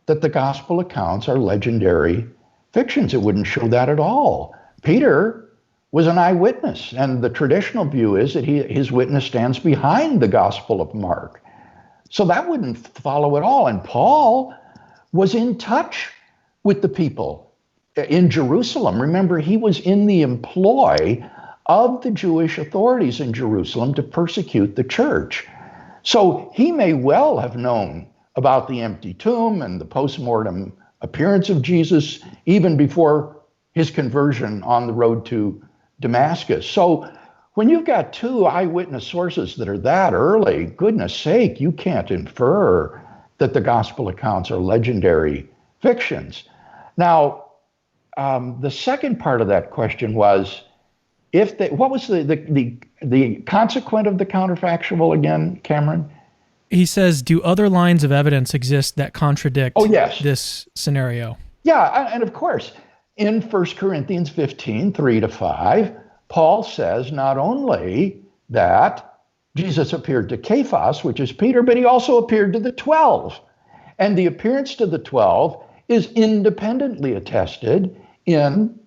that the gospel accounts are legendary fictions? It wouldn't show that at all. Peter was an eyewitness, and the traditional view is that his witness stands behind the Gospel of Mark. So that wouldn't follow at all. And Paul was in touch with the people in Jerusalem. Remember, he was in the employ of the Jewish authorities in Jerusalem to persecute the church. So he may well have known about the empty tomb and the postmortem appearance of Jesus even before his conversion on the road to Damascus. So when you've got two eyewitness sources that are that early, goodness sake, you can't infer that the gospel accounts are legendary fictions. Now, the second part of that question was, what was the consequent of the counterfactual again, Cameron? He says, do other lines of evidence exist that contradict this scenario? Yeah, and of course, in 1 Corinthians 15, 3-5, Paul says not only that Jesus appeared to Cephas, which is Peter, but he also appeared to the 12. And the appearance to the 12 is independently attested in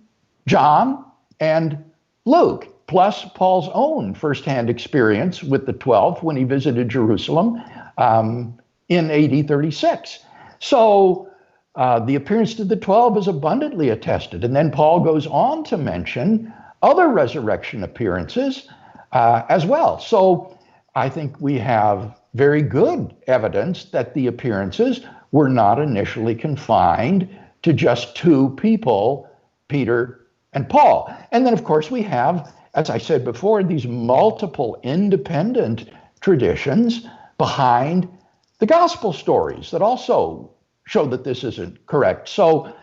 John and Luke, plus Paul's own firsthand experience with the 12 when he visited Jerusalem in AD 36. So the appearance to the 12 is abundantly attested. And then Paul goes on to mention other resurrection appearances as well. So I think we have very good evidence that the appearances were not initially confined to just two people, Peter and Paul. And then, of course, we have, as I said before, these multiple independent traditions behind the gospel stories that also show that this isn't correct. So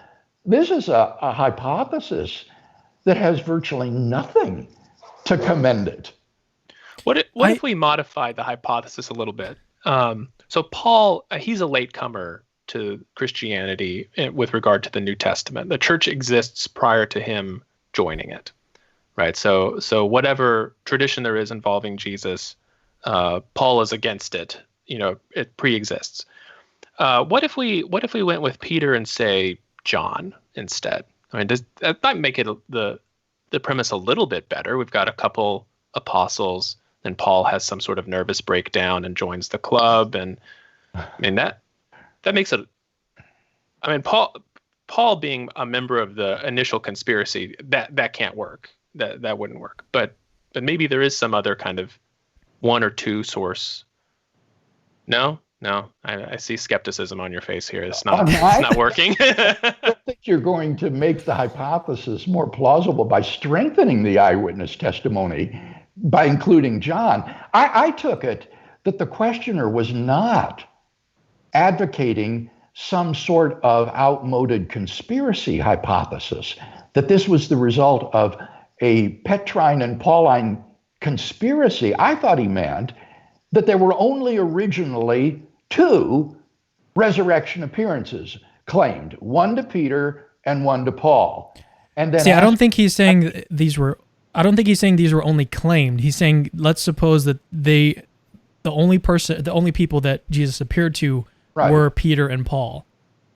this is a hypothesis that has virtually nothing to commend it. What if we modify the hypothesis a little bit? So Paul, he's a latecomer to Christianity with regard to the New Testament. The church exists prior to him joining it, right? So whatever tradition there is involving Jesus, Paul is against it. It pre-exists. What if we went with Peter and say John instead? I mean, does that might make it the the premise a little bit better. We've got a couple apostles, then Paul has some sort of nervous breakdown and joins the club, and I mean that makes it. I mean, Paul being a member of the initial conspiracy, that can't work. That wouldn't work. But maybe there is some other kind of one or two source. No, I see skepticism on your face here. It's not working. I think you're going to make the hypothesis more plausible by strengthening the eyewitness testimony by including John. I took it that the questioner was not advocating some sort of outmoded conspiracy hypothesis, that this was the result of a Petrine and Pauline conspiracy. I thought he meant that there were only originally 2 resurrection appearances claimed, one to Peter and one to Paul. And then I don't think he's saying these were only claimed. He's saying, let's suppose that the only people that Jesus appeared to were Peter and Paul.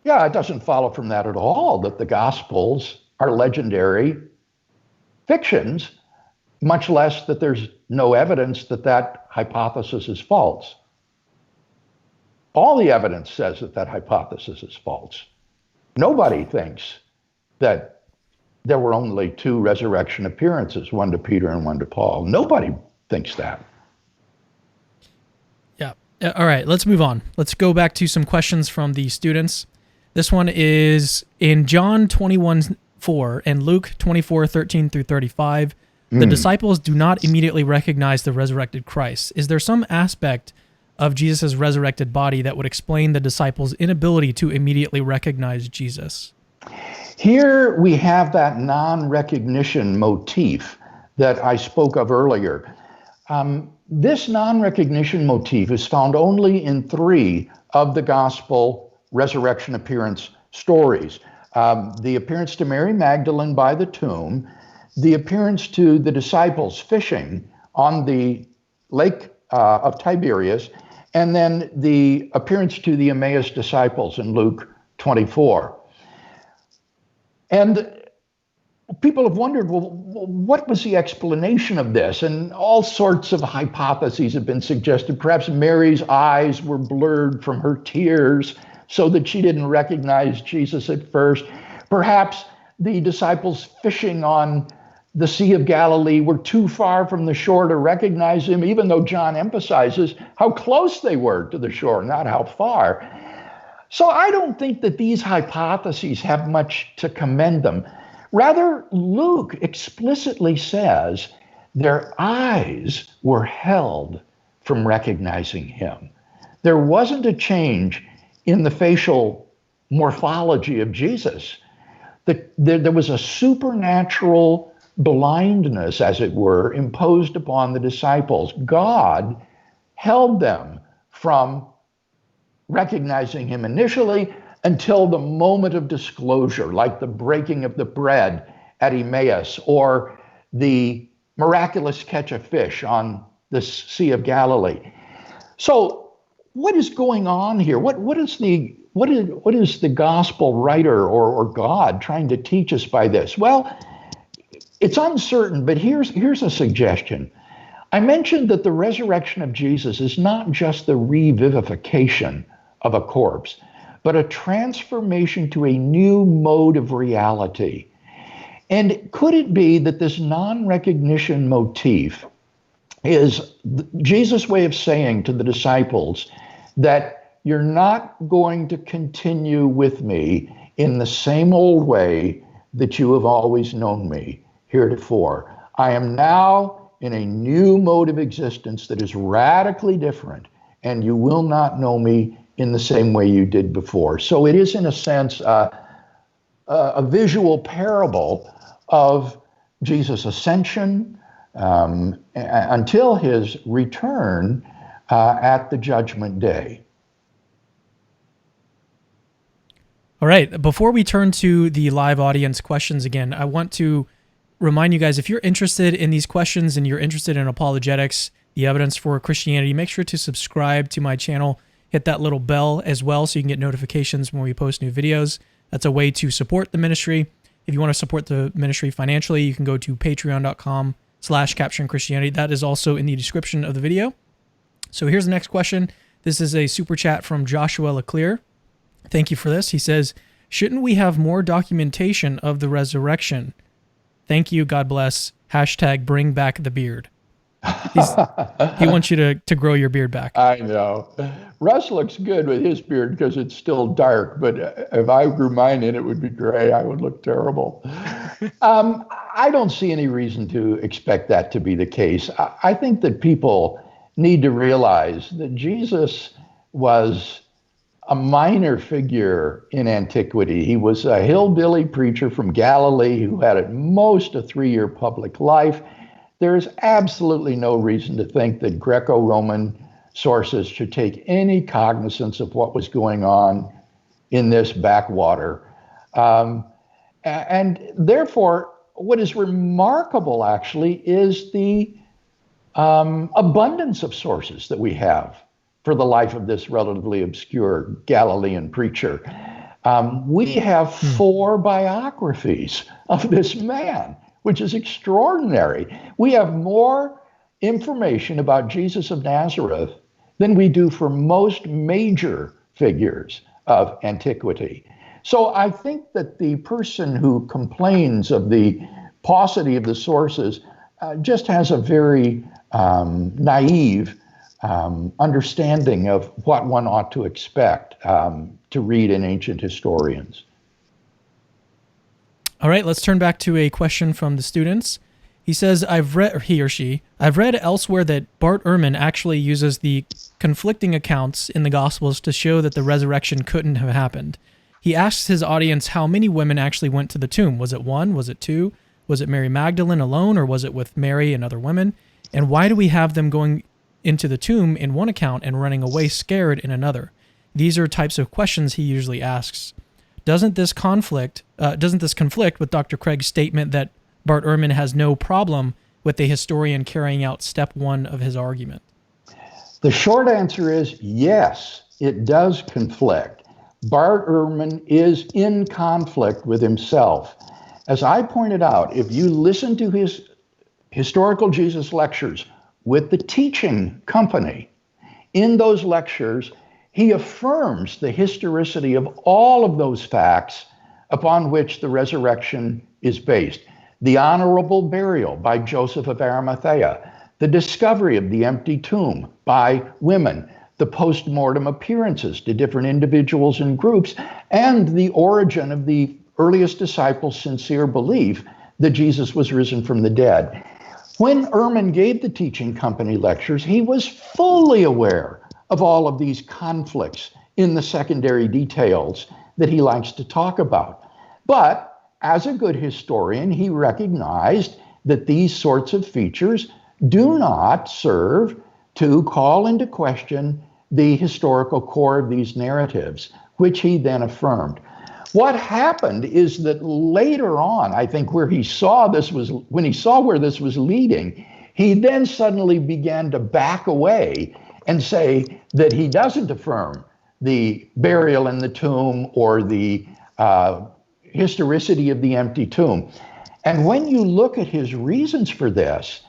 Yeah, it doesn't follow from that at all that the Gospels are legendary fictions, much less that there's no evidence that hypothesis is false. All the evidence says that hypothesis is false. Nobody thinks that there were only 2 resurrection appearances, one to Peter and one to Paul. Nobody thinks that. Yeah. All right, let's move on. Let's go back to some questions from the students. This one is in John 21:4 and Luke 24:13 through 35. The disciples do not immediately recognize the resurrected Christ. Is there some aspect of Jesus' resurrected body that would explain the disciples' inability to immediately recognize Jesus? Here we have that non-recognition motif that I spoke of earlier. This non-recognition motif is found only in 3 of the gospel resurrection appearance stories. The appearance to Mary Magdalene by the tomb, the appearance to the disciples fishing on the lake of Tiberias, and then the appearance to the Emmaus disciples in Luke 24. And people have wondered, well, what was the explanation of this? And all sorts of hypotheses have been suggested. Perhaps Mary's eyes were blurred from her tears so that she didn't recognize Jesus at first. Perhaps the disciples fishing on the Sea of Galilee were too far from the shore to recognize him, even though John emphasizes how close they were to the shore, not how far. So I don't think that these hypotheses have much to commend them. Rather, Luke explicitly says their eyes were held from recognizing him. There wasn't a change in the facial morphology of Jesus. There was a supernatural blindness, as it were, imposed upon the disciples. God held them from recognizing him initially until the moment of disclosure, like the breaking of the bread at Emmaus or the miraculous catch of fish on the Sea of Galilee. So what is going on here? What is the gospel writer or God trying to teach us by this? Well, it's uncertain, but here's a suggestion. I mentioned that the resurrection of Jesus is not just the revivification of a corpse, but a transformation to a new mode of reality. And could it be that this non-recognition motif is Jesus' way of saying to the disciples that you're not going to continue with me in the same old way that you have always known me heretofore. I am now in a new mode of existence that is radically different, and you will not know me in the same way you did before. So it is, in a sense, a visual parable of Jesus' ascension until his return at the judgment day. All right, before we turn to the live audience questions again, I want to remind you guys, if you're interested in these questions and you're interested in apologetics, the evidence for Christianity, make sure to subscribe to my channel. Hit that little bell as well so you can get notifications when we post new videos. That's a way to support the ministry. If you want to support the ministry financially, you can go to patreon.com/capturingchristianity. That is also in the description of the video. So here's the next question. This is a super chat from Joshua Leclerc. Thank you for this. He says, shouldn't we have more documentation of the resurrection? Thank you. God bless. #bring back the beard. He wants you to grow your beard back. I know. Russ looks good with his beard because it's still dark, but if I grew mine in, it would be gray. I would look terrible. I don't see any reason to expect that to be the case. I think that people need to realize that Jesus was a minor figure in antiquity. He was a hillbilly preacher from Galilee who had at most a 3-year public life. There is absolutely no reason to think that Greco-Roman sources should take any cognizance of what was going on in this backwater. And therefore, what is remarkable actually is the abundance of sources that we have for the life of this relatively obscure Galilean preacher. We have 4 biographies of this man, which is extraordinary. We have more information about Jesus of Nazareth than we do for most major figures of antiquity. So I think that the person who complains of the paucity of the sources just has a very naive understanding of what one ought to expect to read in ancient historians. All right, let's turn back to a question from the students. He says, I've read elsewhere that Bart Ehrman actually uses the conflicting accounts in the Gospels to show that the resurrection couldn't have happened. He asks his audience how many women actually went to the tomb. Was it 1? Was it 2? Was it Mary Magdalene alone, or was it with Mary and other women? And why do we have them going into the tomb in one account and running away scared in another? These are types of questions he usually asks. Doesn't this conflict with Dr. Craig's statement that Bart Ehrman has no problem with the historian carrying out step 1 of his argument? The short answer is yes, it does conflict. Bart Ehrman is in conflict with himself. As I pointed out, if you listen to his historical Jesus lectures with the teaching company, in those lectures, he affirms the historicity of all of those facts upon which the resurrection is based. The honorable burial by Joseph of Arimathea, the discovery of the empty tomb by women, the post-mortem appearances to different individuals and groups, and the origin of the earliest disciples' sincere belief that Jesus was risen from the dead. When Ehrman gave the teaching company lectures, he was fully aware of all of these conflicts in the secondary details that he likes to talk about. But as a good historian, he recognized that these sorts of features do not serve to call into question the historical core of these narratives, which he then affirmed. What happened is that later on, I think when he saw where this was leading, he then suddenly began to back away and say that he doesn't affirm the burial in the tomb or the historicity of the empty tomb. And when you look at his reasons for this,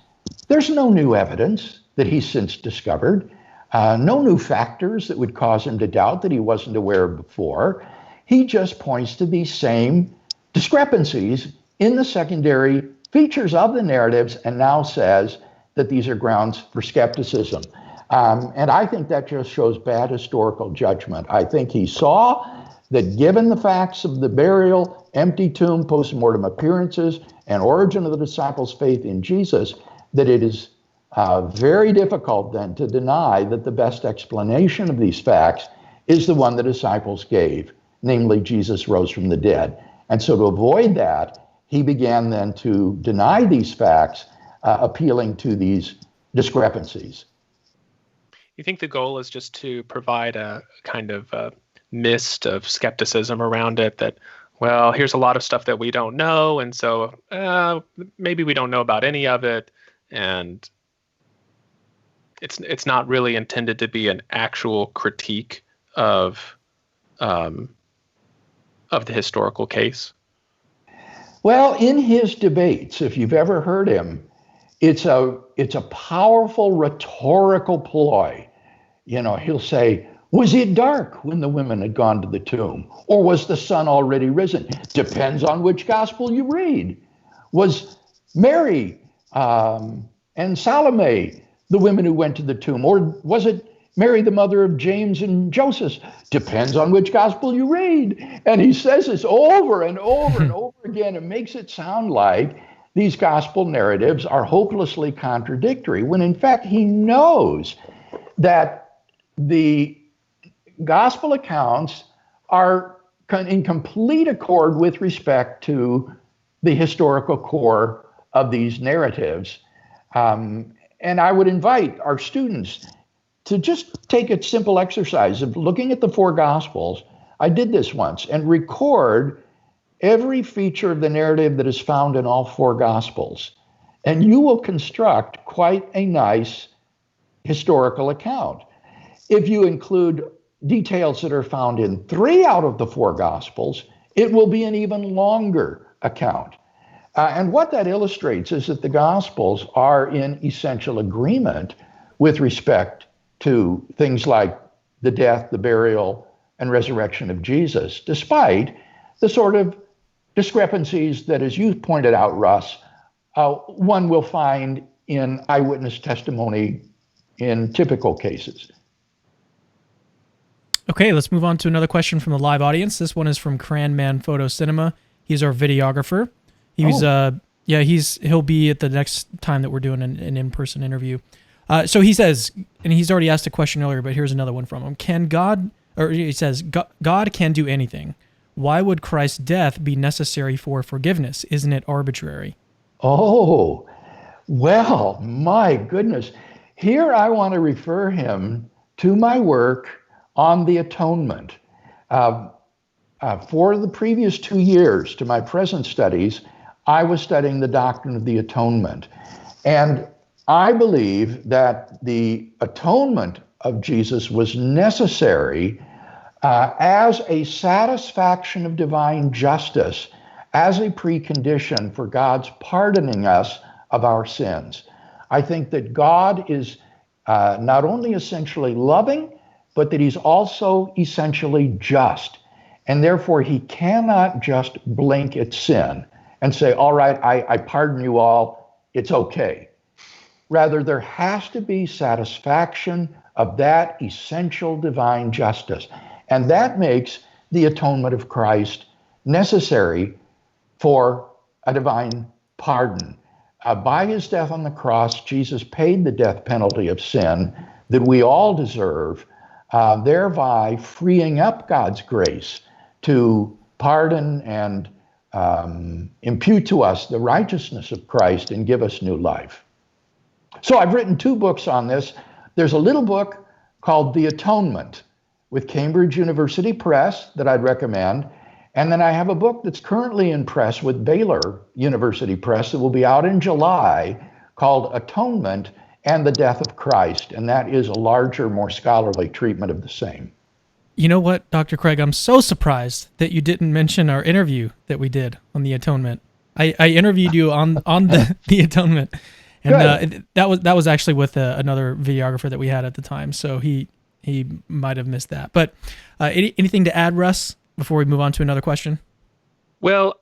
there's no new evidence that he's since discovered, no new factors that would cause him to doubt that he wasn't aware of before. He just points to these same discrepancies in the secondary features of the narratives and now says that these are grounds for skepticism. And I think that just shows bad historical judgment. I think he saw that given the facts of the burial, empty tomb, post-mortem appearances, and origin of the disciples' faith in Jesus, that it is very difficult then to deny that the best explanation of these facts is the one the disciples gave, namely Jesus rose from the dead. And so to avoid that, he began then to deny these facts, appealing to these discrepancies. You think the goal is just to provide a kind of mist of skepticism around it that, well, here's a lot of stuff that we don't know, and so maybe we don't know about any of it, and it's not really intended to be an actual critique of the historical case? Well, in his debates, if you've ever heard him, it's a powerful rhetorical ploy. He'll say, was it dark when the women had gone to the tomb? Or was the sun already risen? Depends on which gospel you read. Was Mary and Salome the women who went to the tomb? Or was it Mary, the mother of James and Joseph? Depends on which gospel you read. And he says this over and over and over again and makes it sound like these gospel narratives are hopelessly contradictory, when in fact he knows that the gospel accounts are in complete accord with respect to the historical core of these narratives. And I would invite our students to just take a simple exercise of looking at the four gospels. I did this once, and record every feature of the narrative that is found in all four gospels. And you will construct quite a nice historical account. If you include details that are found in 3 out of the 4 gospels, it will be an even longer account. And what that illustrates is that the gospels are in essential agreement with respect to things like the death, the burial, and resurrection of Jesus, despite the sort of discrepancies that, as you pointed out, Russ, one will find in eyewitness testimony in typical cases. Okay, let's move on to another question from the live audience. This one is from Cranman Photo Cinema. He's our videographer. He'll be at the next time that we're doing an in-person interview. So he says, and he's already asked a question earlier, but here's another one from him. He says, God can do anything. Why would Christ's death be necessary for forgiveness? Isn't it arbitrary? Oh, well, my goodness. Here I want to refer him to my work on the atonement. For the previous 2 years to my present studies, I was studying the doctrine of the atonement. And I believe that the atonement of Jesus was necessary as a satisfaction of divine justice, as a precondition for God's pardoning us of our sins. I think that God is not only essentially loving, but that he's also essentially just. And therefore, he cannot just blink at sin and say, all right, I pardon you all, it's okay. Rather, there has to be satisfaction of that essential divine justice. And that makes the atonement of Christ necessary for a divine pardon. By his death on the cross, Jesus paid the death penalty of sin that we all deserve, thereby freeing up God's grace to pardon and impute to us the righteousness of Christ and give us new life. So I've written 2 books on this. There's a little book called The Atonement with Cambridge University Press that I'd recommend. And then I have a book that's currently in press with Baylor University Press that will be out in July called Atonement and the Death of Christ. And that is a larger, more scholarly treatment of the same. You know what, Dr. Craig? I'm so surprised that you didn't mention our interview that we did on the atonement. I interviewed you on the atonement. And that was actually with another videographer that we had at the time, so he might have missed that. But anything to add, Russ, before we move on to another question? Well,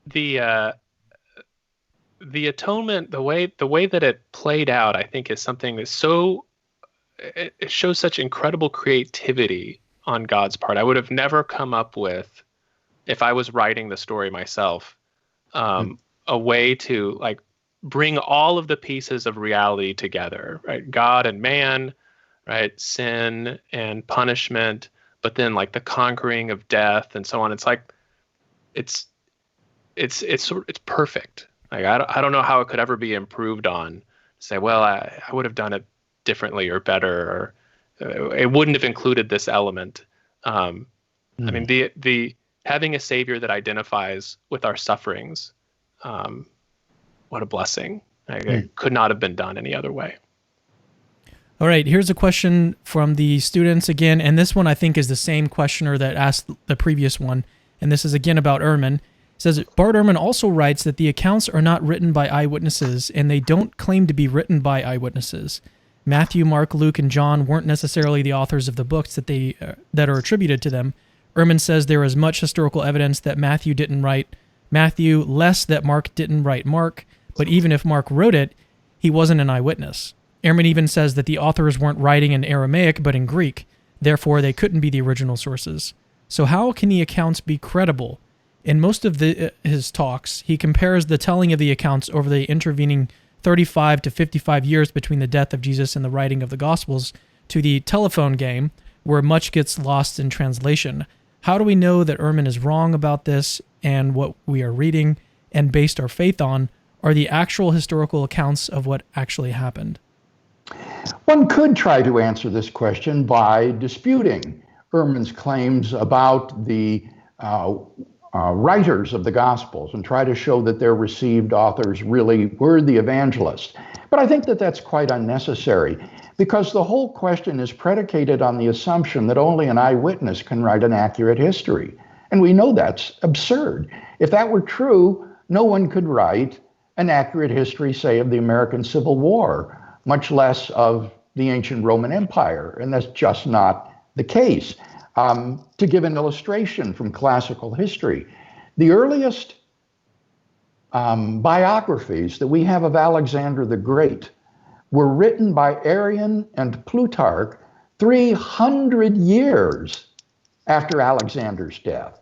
the atonement, the way that it played out, I think, is something that's it shows such incredible creativity on God's part. I would have never come up with, if I was writing the story myself, a way to bring all of the pieces of reality together, right? God and man, right? Sin and punishment, but then the conquering of death and so on. It's it's perfect. I don't know how it could ever be improved on. Say, well, I would have done it differently or better, or it wouldn't have included this element. I mean, the having a Savior that identifies with our sufferings, what a blessing. It could not have been done any other way. All right, here's a question from the students again, and this one I think is the same questioner that asked the previous one, and this is again about Ehrman. It says, Bart Ehrman also writes that the accounts are not written by eyewitnesses, and they don't claim to be written by eyewitnesses. Matthew, Mark, Luke, and John weren't necessarily the authors of the books that are attributed to them. Ehrman says there is much historical evidence that Matthew didn't write Matthew, less that Mark didn't write Mark, but even if Mark wrote it, he wasn't an eyewitness. Ehrman even says that the authors weren't writing in Aramaic, but in Greek. Therefore, they couldn't be the original sources. So how can the accounts be credible? In most of his talks, he compares the telling of the accounts over the intervening 35 to 55 years between the death of Jesus and the writing of the Gospels to the telephone game, where much gets lost in translation. How do we know that Ehrman is wrong about this, and what we are reading and based our faith on are the actual historical accounts of what actually happened? One could try to answer this question by disputing Ehrman's claims about the writers of the Gospels and try to show that their received authors really were the evangelists. But I think that that's quite unnecessary, because the whole question is predicated on the assumption that only an eyewitness can write an accurate history. And we know that's absurd. If that were true, no one could write an accurate history, say, of the American Civil War, much less of the ancient Roman Empire. And that's just not the case. To give an illustration from classical history, the earliest biographies that we have of Alexander the Great were written by Arrian and Plutarch 300 years after Alexander's death.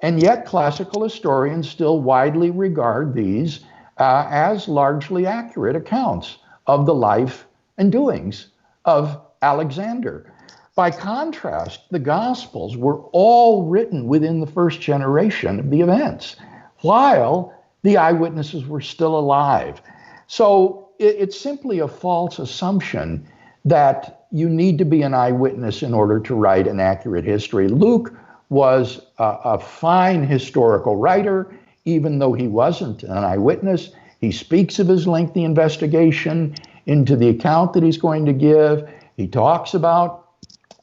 And yet classical historians still widely regard these as largely accurate accounts of the life and doings of Alexander. By contrast, the Gospels were all written within the first generation of the events, while the eyewitnesses were still alive. So it's simply a false assumption that you need to be an eyewitness in order to write an accurate history. Luke was a fine historical writer, even though he wasn't an eyewitness. He speaks of his lengthy investigation into the account that he's going to give. He talks about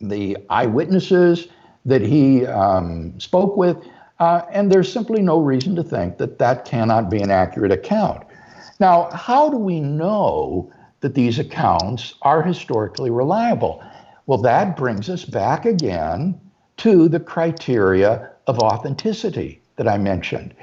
the eyewitnesses that he spoke with, and there's simply no reason to think that that cannot be an accurate account. Now, how do we know that these accounts are historically reliable? Well, that brings us back again to the criteria of authenticity that I mentioned.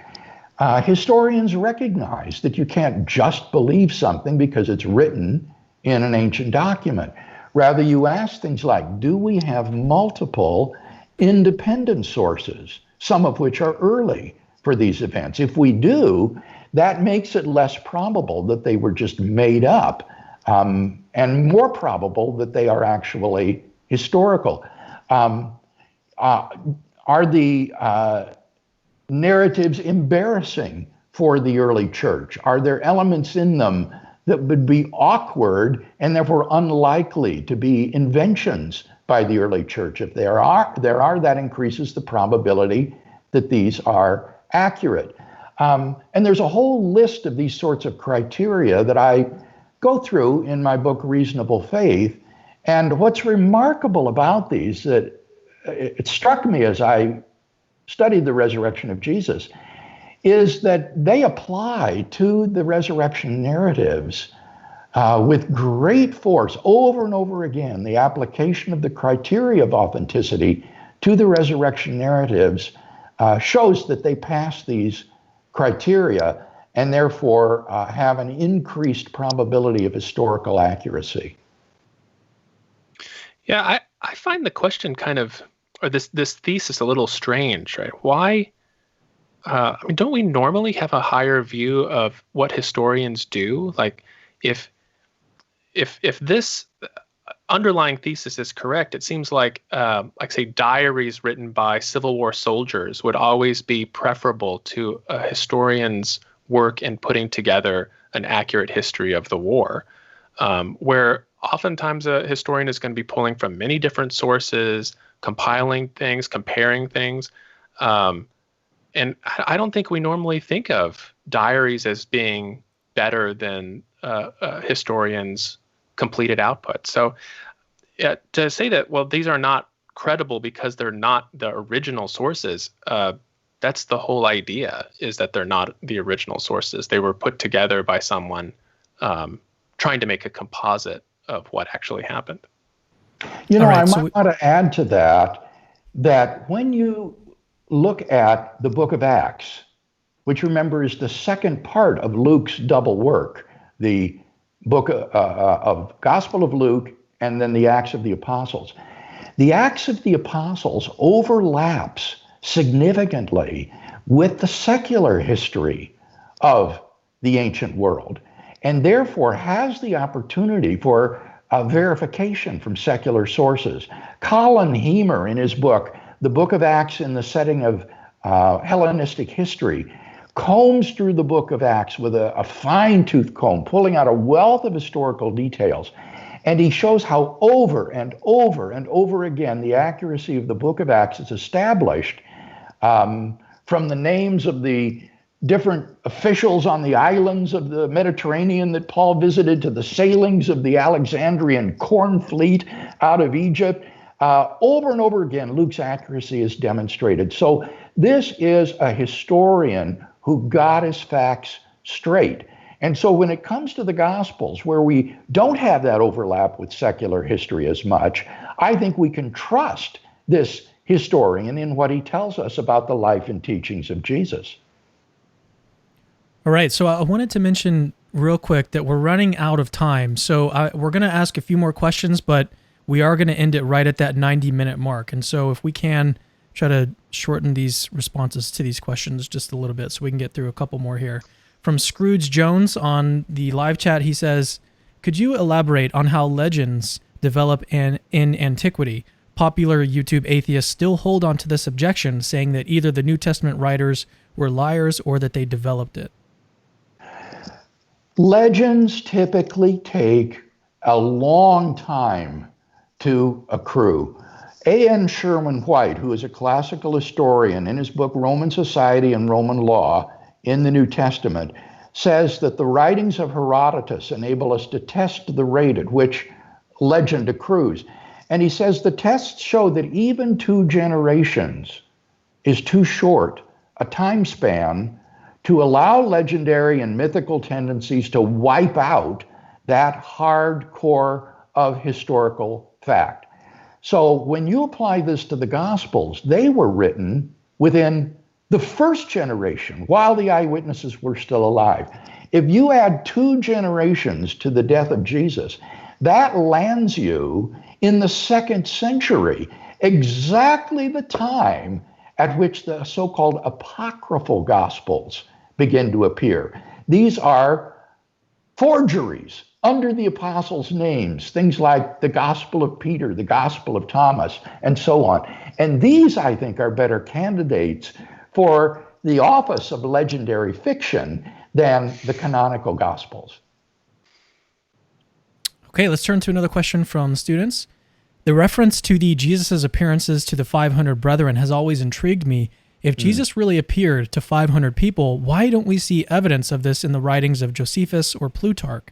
Historians recognize that you can't just believe something because it's written in an ancient document. Rather, you ask things like, do we have multiple independent sources, some of which are early for these events? If we do, that makes it less probable that they were just made up, and more probable that they are actually historical. Are the narratives embarrassing for the early church? Are there elements in them that would be awkward and therefore unlikely to be inventions by the early church? If there are, that increases the probability that these are accurate. And there's a whole list of these sorts of criteria that I go through in my book, Reasonable Faith. And what's remarkable about these, that it struck me as I studied the resurrection of Jesus, is that they apply to the resurrection narratives with great force over and over again. The application of the criteria of authenticity to the resurrection narratives shows that they pass these criteria and therefore have an increased probability of historical accuracy. Yeah, I find the question kind of, or this thesis a little strange, right? Why? I mean, don't we normally have a higher view of what historians do? Like, if this underlying thesis is correct, it seems like say, diaries written by Civil War soldiers would always be preferable to a historian's work in putting together an accurate history of the war, where oftentimes a historian is going to be pulling from many different sources, compiling things, comparing things. And I don't think we normally think of diaries as being better than historians' completed output. So to say that, well, these are not credible because they're not the original sources, That's the whole idea, is that they're not the original sources. They were put together by someone trying to make a composite of what actually happened. I might want to add to that when you look at the book of Acts, which remember is the second part of Luke's double work, the book of Gospel of Luke and then the Acts of the Apostles. The Acts of the Apostles overlaps significantly with the secular history of the ancient world, and therefore has the opportunity for verification from secular sources. Colin Heemer, in his book, The Book of Acts in the Setting of Hellenistic History, combs through the book of Acts with a fine-tooth comb, pulling out a wealth of historical details. And he shows how over and over and over again the accuracy of the book of Acts is established from the names of the different officials on the islands of the Mediterranean that Paul visited, to the sailings of the Alexandrian corn fleet out of Egypt. Over and over again, Luke's accuracy is demonstrated. So this is a historian who got his facts straight. And so when it comes to the Gospels, where we don't have that overlap with secular history as much, I think we can trust this historian in what he tells us about the life and teachings of Jesus. All right, so I wanted to mention real quick that we're running out of time. So we're going to ask a few more questions, but we are going to end it right at that 90-minute mark. And so if we can, try to shorten these responses to these questions just a little bit so we can get through a couple more here. From Scrooge Jones on the live chat, he says, could you elaborate on how legends develop in antiquity? Popular YouTube atheists still hold on to this objection, saying that either the New Testament writers were liars or that they developed it. Legends typically take a long time to accrue. A.N. Sherman White, who is a classical historian, in his book Roman Society and Roman Law in the New Testament, says that the writings of Herodotus enable us to test the rate at which legend accrues. And he says the tests show that even 2 generations is too short a time span to allow legendary and mythical tendencies to wipe out that hard core of historical fact. So when you apply this to the Gospels, they were written within the first generation while the eyewitnesses were still alive. If you add 2 generations to the death of Jesus, that lands you in the 2nd century, exactly the time at which the so-called apocryphal Gospels begin to appear. These are forgeries under the apostles' names, things like the Gospel of Peter, the Gospel of Thomas, and so on. And these, I think, are better candidates for the office of legendary fiction than the canonical Gospels. Okay, let's turn to another question from students. The reference to the Jesus' appearances to the 500 brethren has always intrigued me. If Jesus really appeared to 500 people, why don't we see evidence of this in the writings of Josephus or Plutarch?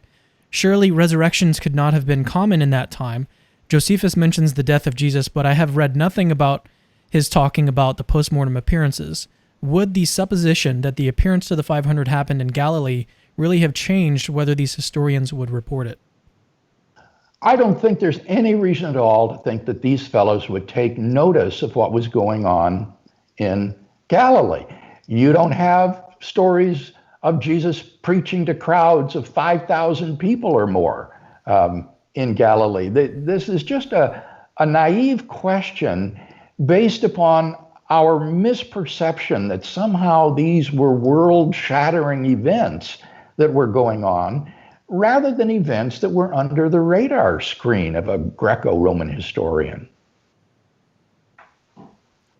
Surely resurrections could not have been common in that time. Josephus mentions the death of Jesus, but I have read nothing about his talking about the postmortem appearances. Would the supposition that the appearance to the 500 happened in Galilee really have changed whether these historians would report it? I don't think there's any reason at all to think that these fellows would take notice of what was going on in Galilee. You don't have stories of Jesus preaching to crowds of 5,000 people or more in Galilee. This is just a naive question based upon our misperception that somehow these were world-shattering events that were going on, rather than events that were under the radar screen of a Greco-Roman historian.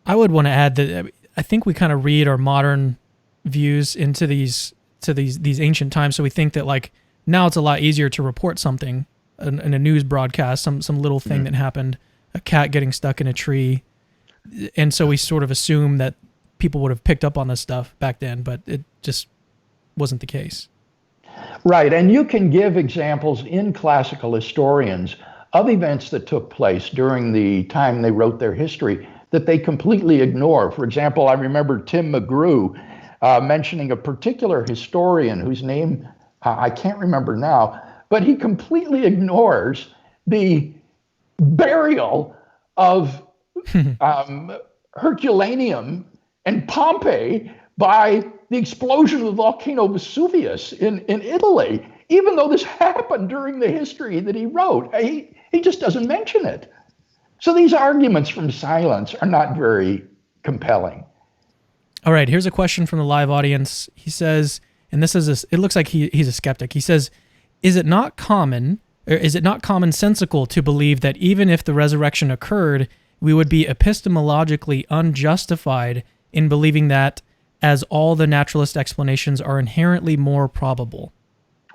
I would want to add that I think we kind of read our modern views into these ancient times, so we think that like now it's a lot easier to report something in a news broadcast, some little thing that happened, a cat getting stuck in a tree, and so we sort of assume that people would have picked up on this stuff back then, but it just wasn't the case. Right, and you can give examples in classical historians of events that took place during the time they wrote their history that they completely ignore. For example, I remember Tim McGrew mentioning a particular historian whose name I can't remember now, but he completely ignores the burial of Herculaneum and Pompeii by the explosion of the volcano Vesuvius in Italy, even though this happened during the history that he wrote. He just doesn't mention it. So these arguments from silence are not very compelling. All right, here's a question from the live audience. He says, and this is it looks like he's a skeptic. He says, is it not commonsensical to believe that even if the resurrection occurred, we would be epistemologically unjustified in believing that, as all the naturalist explanations are inherently more probable?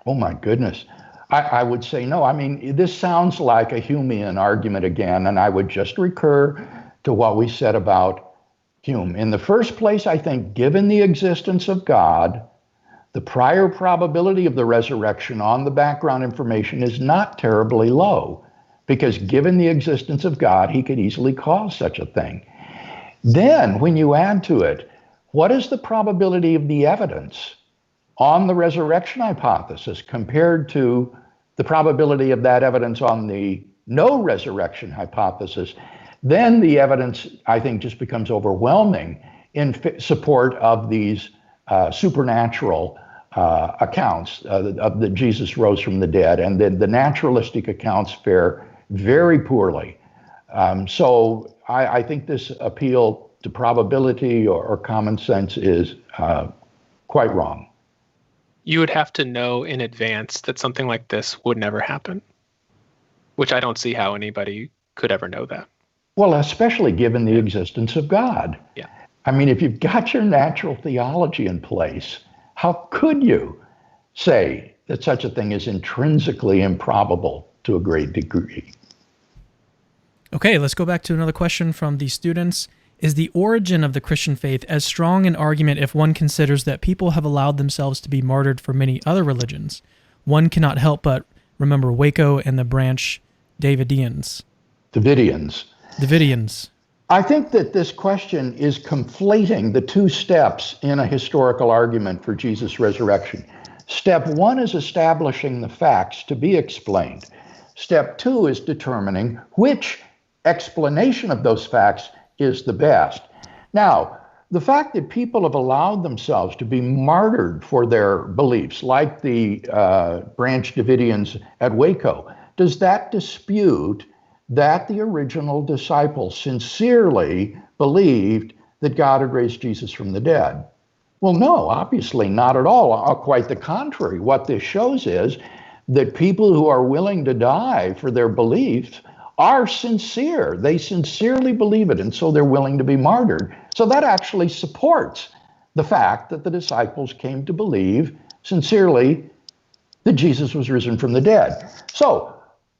Oh my goodness. I would say no. I mean, this sounds like a Humean argument again, and I would just recur to what we said about Hume. In the first place, I think, given the existence of God, the prior probability of the resurrection on the background information is not terribly low, because given the existence of God, he could easily cause such a thing. Then, when you add to it, what is the probability of the evidence on the resurrection hypothesis compared to the probability of that evidence on the no resurrection hypothesis? Then the evidence, I think, just becomes overwhelming in support of these supernatural accounts of that Jesus rose from the dead, and then the naturalistic accounts fare very poorly. So I think this appeal to probability or common sense is quite wrong. You would have to know in advance that something like this would never happen, which I don't see how anybody could ever know that. Well, especially given the existence of God. Yeah. I mean, if you've got your natural theology in place, how could you say that such a thing is intrinsically improbable to a great degree? Okay, let's go back to another question from the students. Is the origin of the Christian faith as strong an argument if one considers that people have allowed themselves to be martyred for many other religions? One cannot help but remember Waco and the branch Davidians. Davidians. I think that this question is conflating the two steps in a historical argument for Jesus' resurrection. Step one is establishing the facts to be explained. Step two is determining which explanation of those facts is the best. Now, the fact that people have allowed themselves to be martyred for their beliefs, like the branch Davidians at Waco, does that dispute that the original disciples sincerely believed that God had raised Jesus from the dead? Well, no, obviously not at all. Quite the contrary. What this shows is that people who are willing to die for their beliefs are sincere. They sincerely believe it, and so they're willing to be martyred. So that actually supports the fact that the disciples came to believe sincerely that Jesus was risen from the dead. So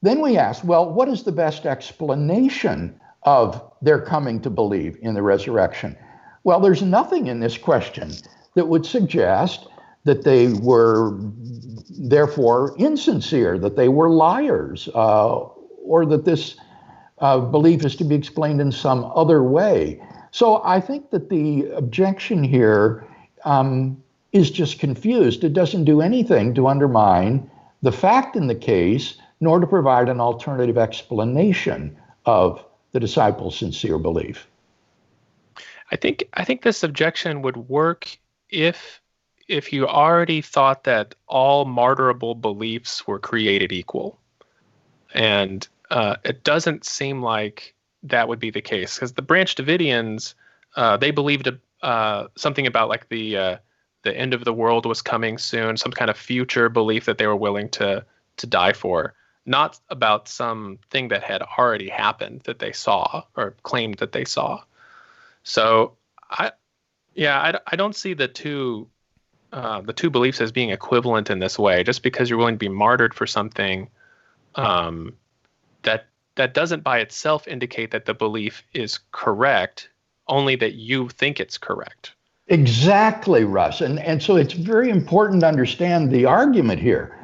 then we ask, well, what is the best explanation of their coming to believe in the resurrection? Well, there's nothing in this question that would suggest that they were therefore insincere, that they were liars, or that this belief is to be explained in some other way. So I think that the objection here is just confused. It doesn't do anything to undermine the fact in the case, nor to provide an alternative explanation of the disciples' sincere belief. I think this objection would work if you already thought that all martyrable beliefs were created equal. And it doesn't seem like that would be the case, because the branch Davidians, they believed something about like the end of the world was coming soon, some kind of future belief that they were willing to die for, not about something that had already happened that they saw or claimed that they saw. So I don't see the two beliefs as being equivalent in this way. Just because you're willing to be martyred for something, that doesn't by itself indicate that the belief is correct, only that you think it's correct. Exactly, Russ. And so it's very important to understand the argument here.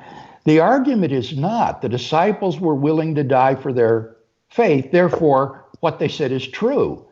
The argument is not the disciples were willing to die for their faith, therefore what they said is true.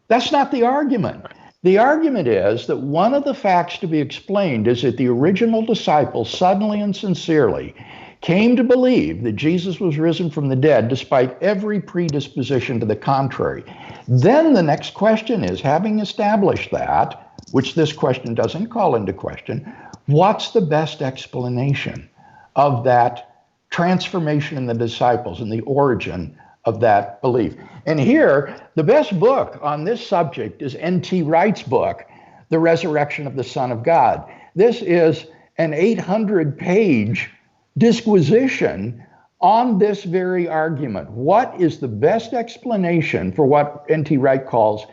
That's not the argument. The argument is that one of the facts to be explained is that the original disciples suddenly and sincerely came to believe that Jesus was risen from the dead despite every predisposition to the contrary. Then the next question is, having established that, which this question doesn't call into question, what's the best explanation of that transformation in the disciples and the origin of that belief? And here, the best book on this subject is N.T. Wright's book, The Resurrection of the Son of God. This is an 800-page disquisition on this very argument. What is the best explanation for what N.T. Wright calls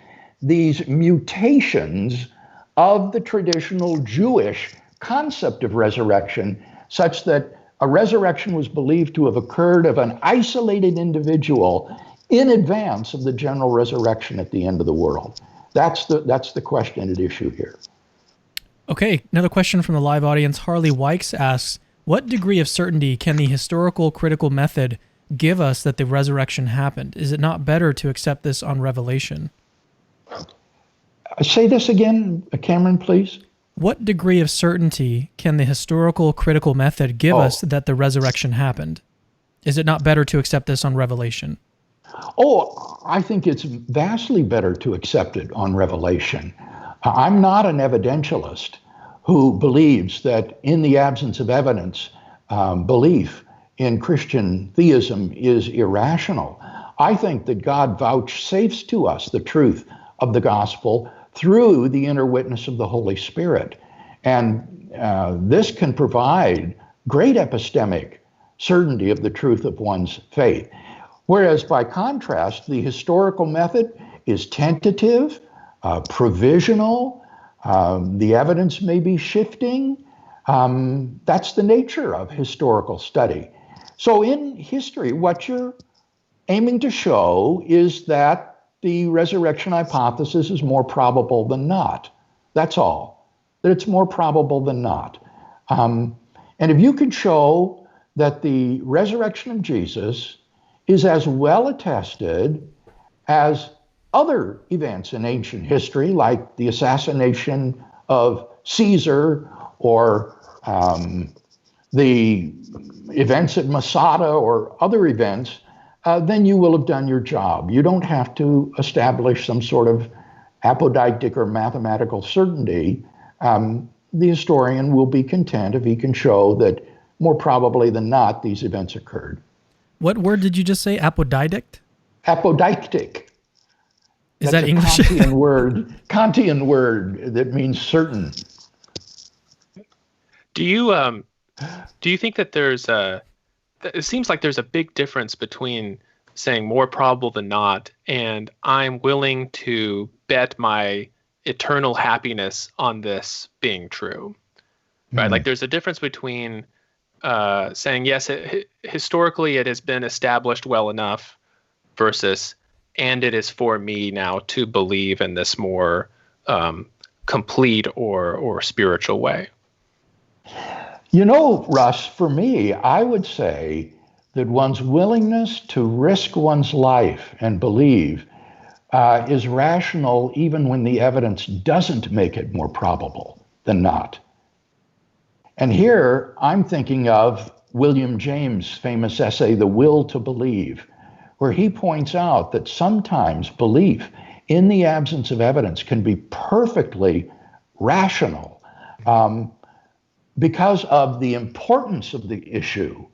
these mutations of the traditional Jewish concept of resurrection, such that a resurrection was believed to have occurred of an isolated individual in advance of the general resurrection at the end of the world? That's the question at issue here. Okay, another question from the live audience. Harley Wykes asks, what degree of certainty can the historical critical method give us that the resurrection happened? Is it not better to accept this on revelation? Say this again, Cameron, please. What degree of certainty can the historical critical method give us that the resurrection happened? Is it not better to accept this on revelation? Oh, I think it's vastly better to accept it on revelation. I'm not an evidentialist who believes that in the absence of evidence, belief in Christian theism is irrational. I think that God vouchsafes to us the truth of the gospel through the inner witness of the Holy Spirit. And this can provide great epistemic certainty of the truth of one's faith. Whereas by contrast, the historical method is tentative, provisional, the evidence may be shifting. That's the nature of historical study. So in history, what you're aiming to show is that the resurrection hypothesis is more probable than not. That's all, that it's more probable than not. And if you could show that the resurrection of Jesus is as well attested as other events in ancient history, like the assassination of Caesar or the events at Masada or other events, then you will have done your job. You don't have to establish some sort of apodeictic or mathematical certainty. The historian will be content if he can show that more probably than not, these events occurred. What word did you just say? Apodeictic? Apodeictic. Is that English? Kantian word that means certain. Do you think that it seems like there's a big difference between saying more probable than not and I'm willing to bet my eternal happiness on this being true, right? Like there's a difference between saying, yes, historically it has been established well enough versus, and it is for me now to believe in this more complete or spiritual way. You know, Russ, for me, I would say that one's willingness to risk one's life and believe is rational even when the evidence doesn't make it more probable than not. And here I'm thinking of William James' famous essay, The Will to Believe, where he points out that sometimes belief in the absence of evidence can be perfectly rational because of the importance of the issue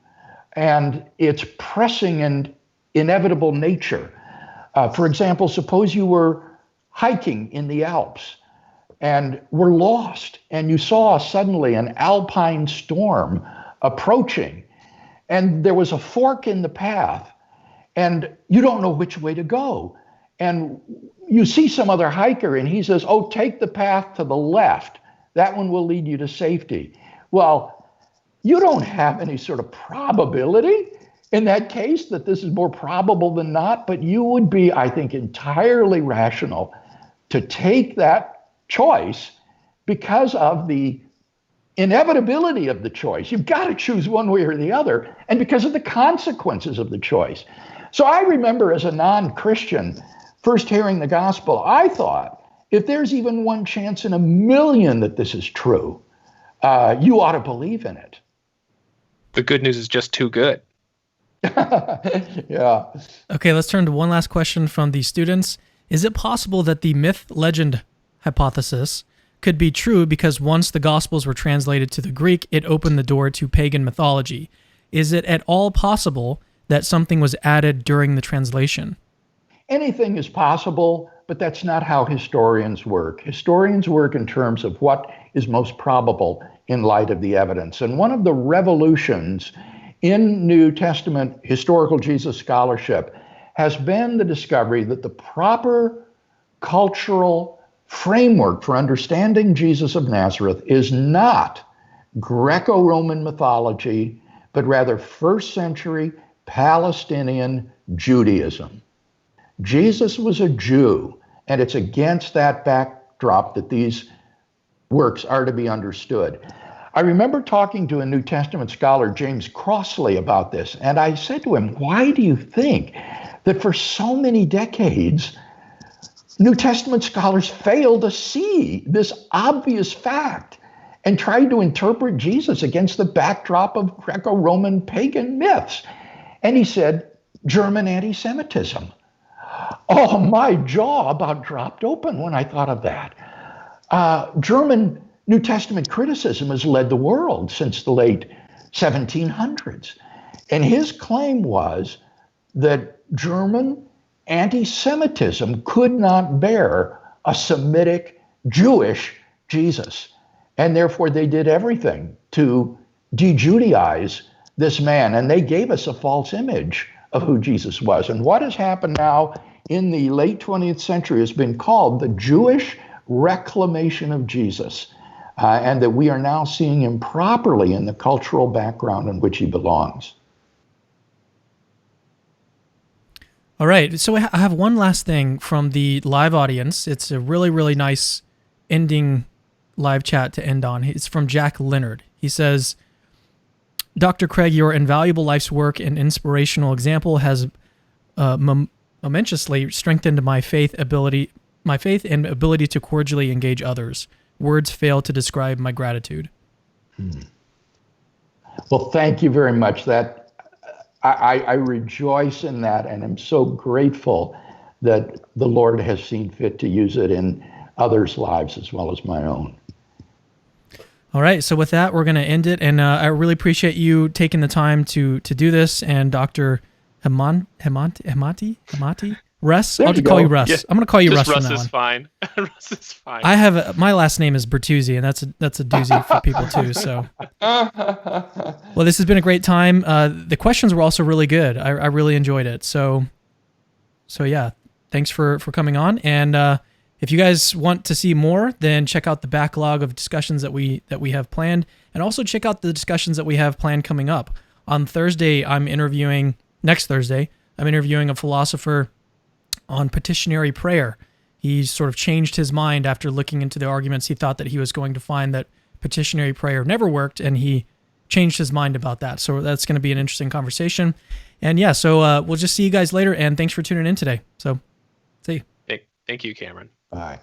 and its pressing and inevitable nature. For example, suppose you were hiking in the Alps and were lost, and you saw suddenly an alpine storm approaching, and there was a fork in the path, and you don't know which way to go. And you see some other hiker, and he says, oh, take the path to the left. That one will lead you to safety. Well, you don't have any sort of probability in that case that this is more probable than not, but you would be, I think, entirely rational to take that choice because of the inevitability of the choice. You've got to choose one way or the other, and because of the consequences of the choice. So I remember as a non-Christian first hearing the gospel, I thought, if there's even one chance in a million that this is true, you ought to believe in it. The good news is just too good. Yeah. Okay, let's turn to one last question from the students. Is it possible that the myth-legend hypothesis could be true because once the Gospels were translated to the Greek, it opened the door to pagan mythology? Is it at all possible that something was added during the translation? Anything is possible, but that's not how historians work. Historians work in terms of what is most probable in light of the evidence. And one of the revolutions in New Testament historical Jesus scholarship has been the discovery that the proper cultural framework for understanding Jesus of Nazareth is not Greco-Roman mythology, but rather first century Palestinian Judaism. Jesus was a Jew, and it's against that backdrop that these works are to be understood. I remember talking to a New Testament scholar, James Crossley, about this, and I said to him, why do you think that for so many decades, New Testament scholars fail to see this obvious fact and try to interpret Jesus against the backdrop of Greco-Roman pagan myths? And he said, German anti-Semitism. Oh, my jaw about dropped open when I thought of that. German New Testament criticism has led the world since the late 1700s. And his claim was that German anti-Semitism could not bear a Semitic Jewish Jesus. And therefore they did everything to de-Judaize this man. And they gave us a false image of who Jesus was. And what has happened now in the late 20th century has been called the Jewish reclamation of Jesus. And that we are now seeing him properly in the cultural background in which he belongs. All right, so I have one last thing from the live audience. It's a really, really nice ending live chat to end on. It's from Jack Leonard. He says, Dr. Craig, your invaluable life's work and inspirational example has momentously strengthened my faith and ability to cordially engage others. Words fail to describe my gratitude. Well, thank you very much. That I rejoice in that, and I'm so grateful that the Lord has seen fit to use it in others' lives as well as my own. All right, so with that, we're going to end it, and I really appreciate you taking the time to do this, and Dr. Hemati? Russ? I'll just call you Russ. Yeah, I'm going to call you Russ from now on. Russ is fine. Russ is fine. I have my last name is Bertuzzi, and that's a doozy for people too. So, well, this has been a great time. The questions were also really good. I really enjoyed it. So yeah, thanks for coming on. And if you guys want to see more, then check out the backlog of discussions that we have planned, and also check out the discussions that we have planned coming up. On Thursday, next Thursday, I'm interviewing a philosopher on petitionary prayer. He sort of changed his mind after looking into the arguments. He thought that he was going to find that petitionary prayer never worked, and he changed his mind about that. So that's going to be an interesting conversation. And yeah, so we'll just see you guys later, and thanks for tuning in today. So, see you. Thank you, Cameron. Bye.